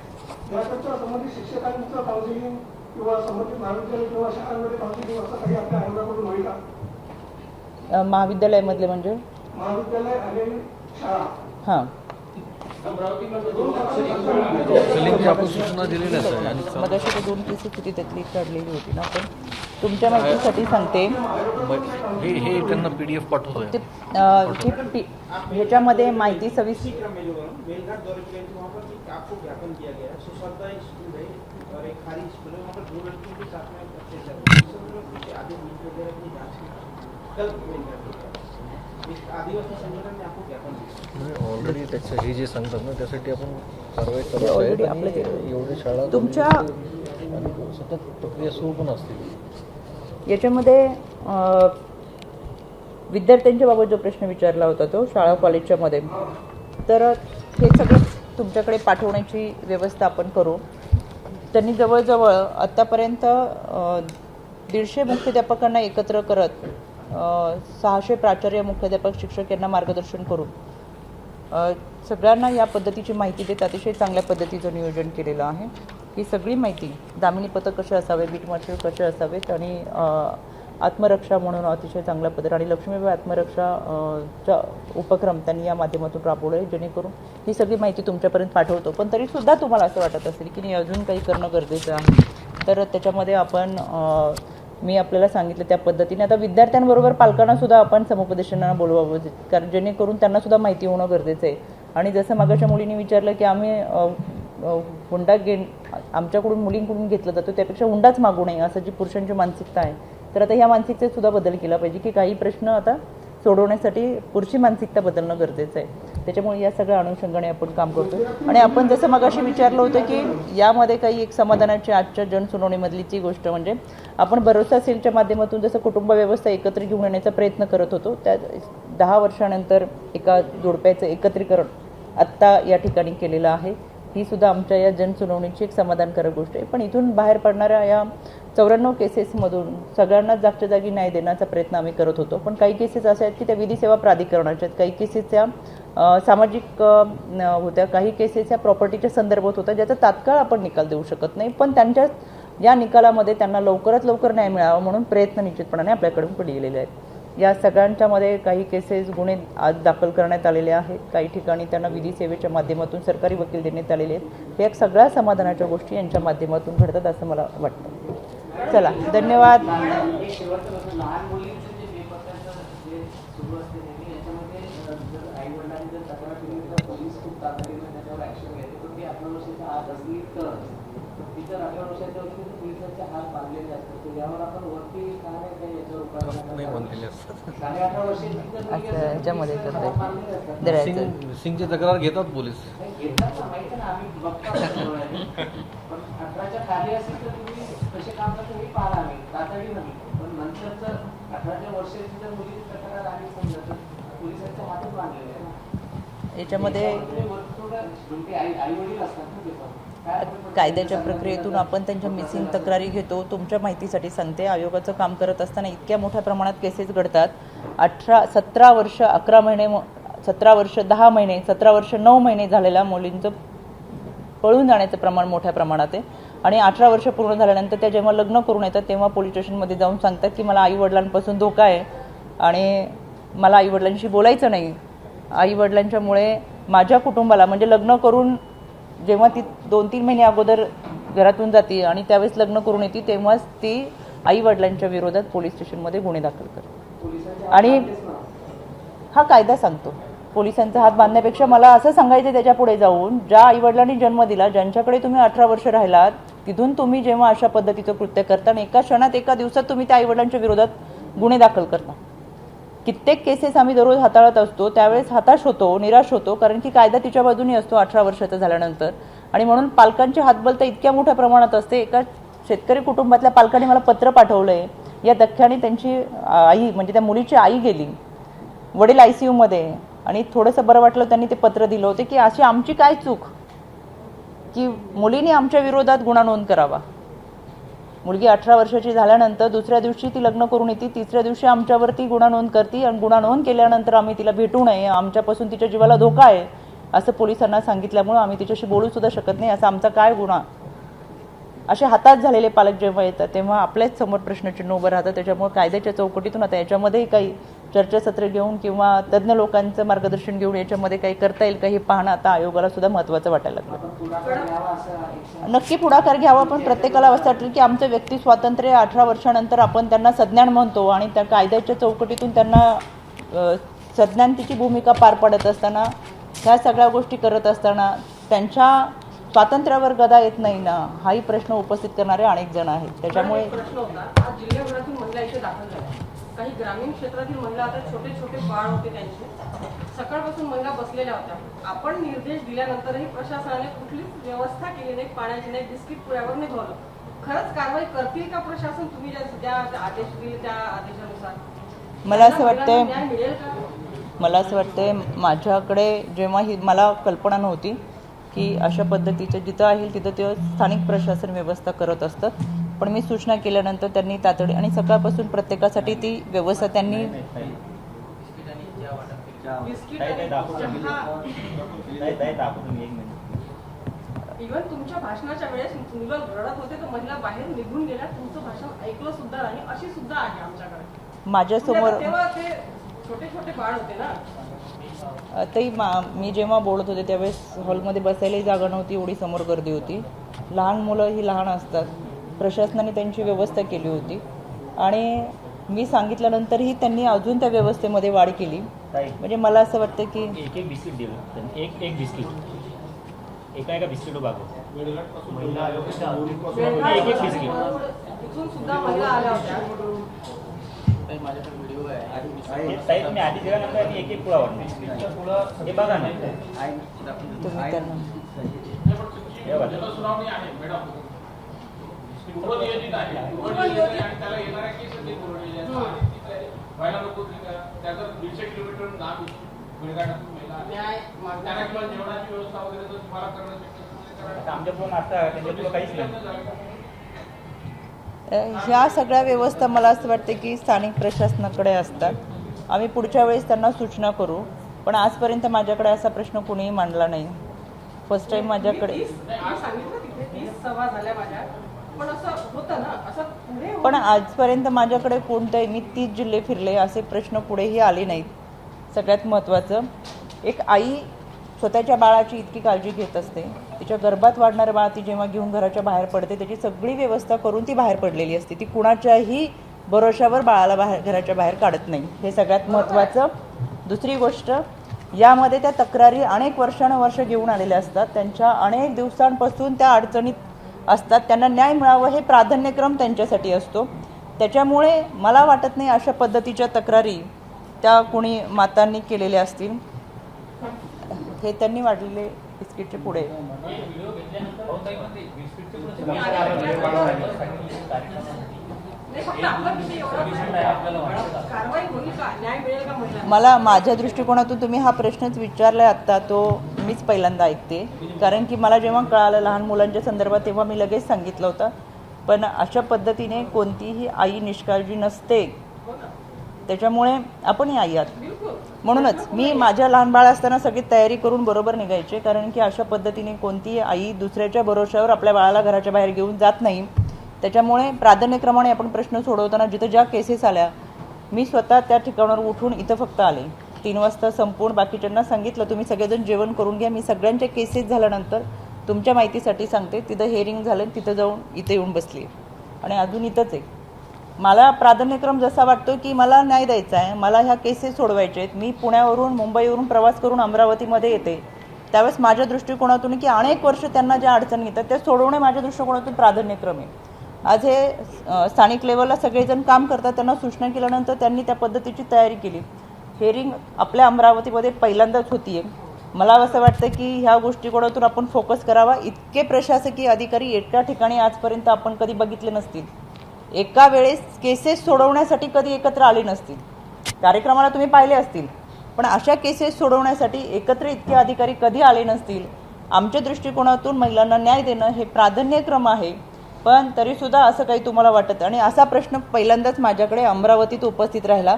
याकरता संबंधित शिक्षकांचं काउन्सिलिंग किंवा संबंधित महाविद्यालय किंवा शाळांमध्ये काउन्सिलिंग असं काही आपल्या आयोगाकडून होईल का? महाविद्यालयामधले म्हणजे महाविद्यालय आणि शाळा हां काउन्सिलिंगची आपण सूचना दिलेल्या आहे आणि मगाशी ते 2 केसेस होती त्यातली काढलेली होती ना आपण. तुमच्या माहितीसाठी सांगते हे त्यांना PDF पाठवतोय. ते ह्याच्यामध्ये माहिती सविस्तर मेलघाट दौरे के वहाँ पर आपको ज्ञापन किया गया सुशांता स्कूल है और एक खाली स्कूल है वहाँ पर 2 लड़कियों के साथ में अत्याचार आधे मीट वगैरह की जांच कल मेलघाट आदिवासी संगठन ने आपको ज्ञापन दिया ऑलरेडी त्याचं हे जे सांगतात ना त्यासाठी आपण कारवाई करत ऑलरेडी आहे. आपलं आणि एवढे शाळा तुमच्या आणि सतत प्रक्रिया सुरू पण असते. याच्यामध्ये विद्यार्थ्यांच्या बाबत जो प्रश्न विचारला होता तो शाळा कॉलेजच्या मध्ये, तर हे सगळं तुमच्याकडे पाठवण्याची व्यवस्था आपण करू. त्यांनी जवळजवळ आत्तापर्यंत 150 मुख्याध्यापकांना एकत्र करत 600 प्राचार्य मुख्याध्यापक शिक्षक यांना मार्गदर्शन करून सगळ्यांना या पद्धतीची माहिती देत अतिशय चांगल्या पद्धतीचं नियोजन केलेलं आहे. ही सगळी माहिती दामिनी पथक कसे असावे, बीट मार्शल कसे असावेत आणि आत्मरक्षा म्हणून अतिशय चांगल्या पद्धती आणि लक्ष्मीबाई आत्मरक्षा उपक्रम त्यांनी या माध्यमातून राबवले, जेणेकरून ही सगळी माहिती तुमच्यापर्यंत पाठवतो. पण तरीसुद्धा तुम्हाला असं वाटत असेल की नाही अजून काही करणं गरजेचं आहे, तर त्याच्यामध्ये आपण मी आपल्याला सांगितलं त्या पद्धतीने आता विद्यार्थ्यांबरोबर पालकांना सुद्धा आपण समुपदेशनांना बोलवावं, कारण जेणेकरून त्यांना सुद्धा माहिती होणं गरजेचं आहे. आणि जसं मागाच्या मुलींनी विचारलं की आम्ही हुंडा आमच्याकडून मुलींकडून घेतलं जातं त्यापेक्षा हुंडाच मागू नये असं जी पुरुषांची मानसिकता आहे, तर आता ह्या मानसिकतेत सुद्धा बदल केला पाहिजे की काही प्रश्न आता सोडवण्यासाठी पुरुषी मानसिकता बदलणं गरजेचं आहे. त्याच्यामुळे या सगळ्या अनुषंगाने आपण काम करतो. आणि आपण जसं मगाशी विचारलं होतं की यामध्ये काही एक समाधानाची आजच्या जनसुनावणीमधली ती गोष्ट म्हणजे आपण भरोसा सेलच्या माध्यमातून जसं कुटुंब व्यवस्था एकत्र घेऊन येण्याचा प्रयत्न करत होतो, त्या 10 वर्षानंतर एका जोडप्याचं एकत्रीकरण आत्ता या ठिकाणी केलेलं आहे. ही सुद्धा आमच्या या जनसुनावणीची एक समाधानकारक गोष्ट आहे. पण इथून बाहेर पडणाऱ्या या 94 केसेसमधून सगळ्यांना जागच्या जागी न्याय देण्याचा प्रयत्न आम्ही करत होतो. पण काही केसेस अशा आहेत की त्या विधी सेवा प्राधिकरणाच्या आहेत, काही केसेस त्या सामाजिक होत्या, काही केसेस या प्रॉपर्टीच्या संदर्भात होत्या ज्याचा तात्काळ आपण निकाल देऊ शकत नाही. पण त्यांच्या या निकालामध्ये त्यांना लवकरात लवकर न्याय मिळावा म्हणून प्रयत्न निश्चितपणाने आपल्याकडून पुढे गेलेले आहेत. या सगळ्यांच्यामध्ये काही केसेस गुन्हे आज दाखल करण्यात आलेले आहेत, काही ठिकाणी त्यांना विधी सेवेच्या माध्यमातून सरकारी वकील देण्यात आलेले आहेत. हे एक सगळ्या समाधानाच्या गोष्टी यांच्या माध्यमातून घडतात असं मला वाटतं. चला धन्यवाद. एक शेवटचं प्रश्न, लहान मुलींचं जे बेपत्त्याचं जे सुरू असते नेहमी याच्यामध्ये जर आई वडिलांनी जर तक्रार केली तर पोलीस खूप तातडीने त्याच्यावर ऍक्शन घेते. पण ती 18 वर्षाच्या आत असली तर तिथं 18 वर्षाच्या वरती पोलिसांचे हात बांधलेले असतात, तर यावर आपण वरती काय नाही काही याच्यावर उपाय नाही बांधलेले असतात. 18 वर्षाची जर मुलगी असं ह्याच्यामध्ये असेल तर करता हात बांधलेले असतात. सिंगची तक्रार घेतात पोलीस. घेतात ना, माहिती आहे ना, आम्ही बघतो. पण 18च्या खाली असेल तर तुम्ही कसे काम करता हे पाहा आम्ही तातडी नाही. पण नंतरचं 18 वर्षाची जर मुलीची तक्रार आली समजा तर पोलिसांच्या हातच बांधलेले आहे ना. याच्यामध्ये आई वडील असतात ना ते पण काय कायद्याच्या प्रक्रियेतून आपण त्यांच्या मिसिंग तक्रारी घेतो. तुमच्या माहितीसाठी सांगते, आयोगाचं काम करत असताना इतक्या मोठ्या प्रमाणात केसेस घडतात. 17 वर्ष 11 महिने 17 वर्ष 10 महिने 17 वर्ष 9 महिने झालेल्या मुलींचं पळून जाण्याचं प्रमाण मोठ्या प्रमाणात आहे. आणि 18 वर्ष पूर्ण झाल्यानंतर त्या जेव्हा लग्न करून येतात तेव्हा पोलीस स्टेशनमध्ये जाऊन सांगतात की मला आईवडिलांपासून धोका आहे आणि मला आईवडिलांशी बोलायचं नाही. आईवडिलांच्यामुळे माझ्या कुटुंबाला म्हणजे लग्न करून जेव्हा ती 2-3 महिने अगोदर घरातून जाते आणि त्यावेळेस लग्न करून येते तेव्हाच ती आईवडिलांच्या विरोधात पोलीस स्टेशनमध्ये गुन्हे दाखल करते. आणि हा कायदा सांगतो पोलिसांचा हात बांधण्यापेक्षा मला असं सांगायचं त्याच्या पुढे जाऊन, ज्या आईवडिलांनी जन्म दिला, ज्यांच्याकडे तुम्ही 18 वर्ष राहिलात, तिथून तुम्ही जेव्हा अशा पद्धतीचं कृत्य करता आणि एका क्षणात एका दिवसात तुम्ही त्या आईवडिलांच्या विरोधात गुन्हे दाखल करता. कित्येक केसेस आम्ही दररोज हाताळत असतो, त्यावेळेस हताश होतो, निराश होतो, कारण की कायदा तिच्या बाजूने असतो 18 वर्षाचा झाल्यानंतर. आणि म्हणून पालकांची हातबलता इतक्या मोठ्या प्रमाणात असते. एका शेतकरी कुटुंबातल्या पालकांनी मला पत्र पाठवलंय, या धक्क्याने त्यांची आई म्हणजे त्या मुलीची आई गेली, वडील ICU मध्ये, आणि थोडंसं बरं वाटलं त्यांनी ते पत्र दिलं होते की अशी आमची काय चूक की मुलीने आमच्या विरोधात गुन्हा नोंद करावा. मुलगी 18 वर्षाची झाल्यानंतर दुसऱ्या दिवशी ती लग्न करून येते, तिसऱ्या दिवशी आमच्यावरती गुन्हा नोंद करते आणि गुन्हा नोंद केल्यानंतर आम्ही तिला भेटू नये, आमच्यापासून तिच्या जीवाला धोका आहे असं पोलिसांना सांगितल्यामुळं आम्ही तिच्याशी बोलूसुद्धा शकत नाही, असा आमचा काय गुन्हा. असे हातात झालेले पालक जेव्हा येतात तेव्हा आपल्याच समोर प्रश्नचिन्ह उभं राहतं. त्याच्यामुळे कायद्याच्या चौकटीतून आता याच्यामध्येही काही चर्चासत्र घेऊन किंवा तज्ज्ञ लोकांचं मार्गदर्शन घेऊन याच्यामध्ये काही करता येईल का हे पाहणं आता आयोगाला सुद्धा महत्त्वाचं वाटायला लागलं. आपण पुढाकार घ्यावा असं नक्की पुढाकार घ्यावा, पण प्रत्येकाला असं वाटेल की आमचं व्यक्ती स्वातंत्र्य 18 वर्षानंतर आपण त्यांना सज्ञान म्हणतो आणि त्या कायद्याच्या चौकटीतून त्यांना सज्ञानतेची भूमिका पार पाडत असताना ह्या सगळ्या गोष्टी करत असताना त्यांच्या स्वातंत्र्यावर गदा येत नाही ना, हाही प्रश्न उपस्थित करणारे अनेक जण आहेत. त्याच्यामुळे एक प्रश्न होता, आज जिल्ह्याभरातील महिला इथे दाखल झाल्या. काही ग्रामीण क्षेत्रातील महिला आता छोटे छोटे बाळ होते त्यांचे, सकाळपासून महिला बसलेल्या होत्या. आपण निर्देश दिल्यानंतरही प्रशासनाने कुठलीच व्यवस्था केली नाही, पाण्याची नाही, बिस्किट पुऱ्यावर नाही ठेवलं. खरंच कारवाई करतील का प्रशासन? तुम्ही ज्या आदेश दिले त्या आदेशानुसार मला असं वाटतंय न्याय मिळेल का? मला असं वाटतंय माझ्याकडे जेव्हा ही मला कल्पना नव्हती की अशा पद्धतीचं जिथं आहे तिथं ते स्थानिक प्रशासन व्यवस्था करत असतात, पण मी सूचना केल्यानंतर त्यांनी तातडी आणि सकाळपासून प्रत्येकासाठी ती व्यवस्था त्यांनी बिस्किट आणि इव्हन तुमच्या भाषणाच्या वेळेस मुलं रडत होते तर महिला बाहेर निघून गेल्या, तुमचं भाषण ऐकलं सुद्धा नाही, अशी सुद्धा आहे आमच्याकडे. माझ्यासमोर तेव्हा ते छोटे छोटे बाळ होते ना. आताही मी जेव्हा बोलत होते त्यावेळेस हॉलमध्ये बसायलाही जागा नव्हती, एवढी समोर गर्दी होती. लहान मुलं ही लहान असतात, प्रशासनाने त्यांची व्यवस्था केली होती आणि मी सांगितल्यानंतरही त्यांनी अजून त्या व्यवस्थेमध्ये वाढ केली. म्हणजे मला असं वाटतं की एक बिस्किट दिलं, एक बिस्किट एका बिस्किट महिला आयोगाच्या एक बिस्किट इथून सुद्धा महिला आल्या होत्या. माझ्याकडे व्हिडिओ आहे. ताई तुम्ही आधी दिल्यानंतर एक पुढा वाटतो हे बघा ना. तुम्ही त्यांना जनसुनावणी आहे मॅडम, पूर्वनियोजित आहे, पूर्वनियोजित आणि त्याला येणाऱ्या केस पूर्वनियोजित आहे. व्हायला नको त्याचं 150 किलोमीटर लांब मेळघाटातून महिला न्याय त्यांना किंवा जेवणाची व्यवस्था वगैरे जर तुम्हाला करणं शक्य असेल आमच्या पूर्ण आता त्याच्यापुढे काहीच नाही. ह्या सगळ्या व्यवस्था मला असं वाटते की स्थानिक प्रशासनाकडे असतात. आम्ही पुढच्या वेळेस त्यांना सूचना करू, पण आजपर्यंत माझ्याकडे असा प्रश्न कोणीही मांडला नाही. फर्स्ट टाइम माझ्याकडे. सांगितलं तिथे 30 सभा झाल्या माझ्या, पण असं होतं ना, असं पुढे पण आजपर्यंत माझ्याकडे कोणत्याही मी 30 जिल्हे फिरले असे प्रश्न पुढेही आले नाहीत. सगळ्यात महत्त्वाचं, एक आई स्वतःच्या बाळाची इतकी काळजी घेत असते, तिच्या गर्भात वाढणारं बाळ ती जेव्हा घेऊन घराच्या बाहेर पडते त्याची सगळी व्यवस्था करून ती बाहेर पडलेली असते. ती कुणाच्याही भरोशावर बाळाला घराच्या बाहेर काढत नाही, हे सगळ्यात महत्त्वाचं. दुसरी गोष्ट, यामध्ये त्या तक्रारी अनेक वर्षानुवर्ष घेऊन आलेल्या असतात, त्यांच्या अनेक दिवसांपासून त्या अडचणीत असतात, त्यांना न्याय मिळावं हे प्राधान्यक्रम त्यांच्यासाठी असतो. त्याच्यामुळे मला वाटत नाही अशा पद्धतीच्या तक्रारी त्या कोणी मातांनी केलेल्या असतील. हे त्यांनी वाढलेले बिस्किटचे पुढे. मला माझ्या दृष्टिकोनातून तुम्ही हा प्रश्नच विचारलाय आत्ता, तो मीच पहिल्यांदा ऐकते. कारण की मला जेव्हा कळालं लहान मुलांच्या संदर्भात तेव्हा मी लगेच सांगितलं होतं. पण अशा पद्धतीने कोणतीही आई निष्काळजी नसते, त्याच्यामुळे आपणही आई आहात. म्हणूनच मी माझ्या लहान बाळ असताना सगळी तयारी करून बरोबर निघायचे, कारण की अशा पद्धतीने कोणतीही आई दुसऱ्याच्या भरोश्यावर आपल्या बाळाला घराच्या बाहेर घेऊन जात नाही. त्याच्यामुळे प्राधान्यक्रमाने आपण प्रश्न सोडवताना जिथं ज्या केसेस आल्या, मी स्वतः त्या ठिकाणावर उठून इथं फक्त आले. 3 वाजता संपूर्ण बाकीच्यांना सांगितलं तुम्ही सगळेजण जेवण करून घ्या. मी सगळ्यांच्या केसेस झाल्यानंतर तुमच्या माहितीसाठी सांगते, तिथं हेअरिंग झालं, तिथं जाऊन इथे येऊन बसली आणि अजून इथंच आहे. मला प्राधान्यक्रम जसा वाटतो की मला न्याय द्यायचा आहे, मला ह्या केसेस सोडवायचे आहेत. मी पुण्यावरून मुंबईवरून प्रवास करून अमरावतीमध्ये येते, त्यावेळेस माझ्या दृष्टिकोनातून की अनेक वर्ष त्यांना ज्या अडचणी येतात त्या सोडवणे माझ्या दृष्टिकोनातून प्राधान्यक्रम आहे. आज हे स्थानिक लेवलला सगळेजण काम करतात, त्यांना सूचना केल्यानंतर त्यांनी त्या पद्धतीची तयारी केली. हेअरिंग आपल्या अमरावतीमध्ये पहिल्यांदाच होतीये. मला असं वाटतं की ह्या गोष्टीकोनातून आपण फोकस करावा. इतके प्रशासकीय अधिकारी एका ठिकाणी आजपर्यंत आपण कधी बघितले नसतील, एका वेळेस केसेस सोडवण्यासाठी कधी एकत्र आले नसतील. कार्यक्रमाला तुम्ही पाहिले असतील, पण अशा केसेस सोडवण्यासाठी एकत्र इतके अधिकारी कधी आले नसतील. आमच्या दृष्टिकोनातून महिलांना न्याय देणं हे प्राधान्यक्रम आहे, पण तरीसुद्धा असं काही तुम्हाला वाटत. आणि असा प्रश्न पहिल्यांदाच माझ्याकडे अमरावतीत उपस्थित राहिला.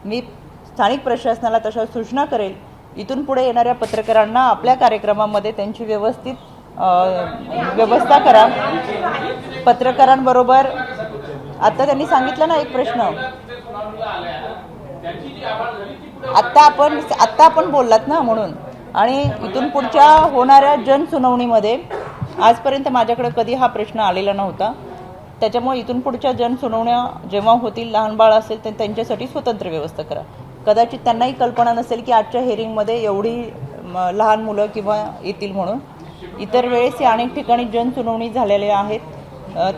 मी स्थानिक प्रशासनाला तशा सूचना करेल इथून पुढे येणाऱ्या पत्रकारांना आपल्या कार्यक्रमामध्ये त्यांची व्यवस्थित व्यवस्था करा. पत्रकारांबरोबर आता त्यांनी सांगितलं ना एक प्रश्न, आत्ता आपण बोललात ना म्हणून. आणि इथून पुढच्या होणाऱ्या जनसुनावणीमध्ये आजपर्यंत माझ्याकडे कधी हा प्रश्न आलेला नव्हता. त्याच्यामुळे इथून पुढच्या जनसुनावण्या जेव्हा होतील, लहान बाळ असेल तर त्यांच्यासाठी स्वतंत्र व्यवस्था करा. कदाचित त्यांनाही कल्पना नसेल की आजच्या हेअरिंगमध्ये एवढी लहान मुलं किंवा येतील म्हणून. इतर वेळेस या अनेक ठिकाणी जनसुनावणी झालेल्या आहेत.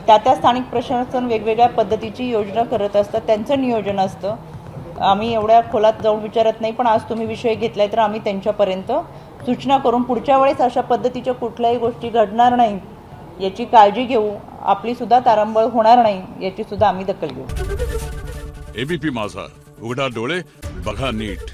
त्या स्थानिक प्रशासन वेगवेगळ्या पद्धतीची योजना करत असतात, त्यांचं नियोजन असतं. आम्ही एवढ्या खोलात जाऊन विचारत नाही, पण आज तुम्ही विषय घेतलाय तर आम्ही त्यांच्यापर्यंत सूचना करून पुढच्या वेळेस अशा पद्धतीच्या कुठल्याही गोष्टी घडणार नाही याची काळजी घेऊ. आपली सुद्धा तारांबळ होणार नाही याची सुद्धा आम्ही दखल घेऊ. एबीपी माझा, उघडा डोळे बघा नीट.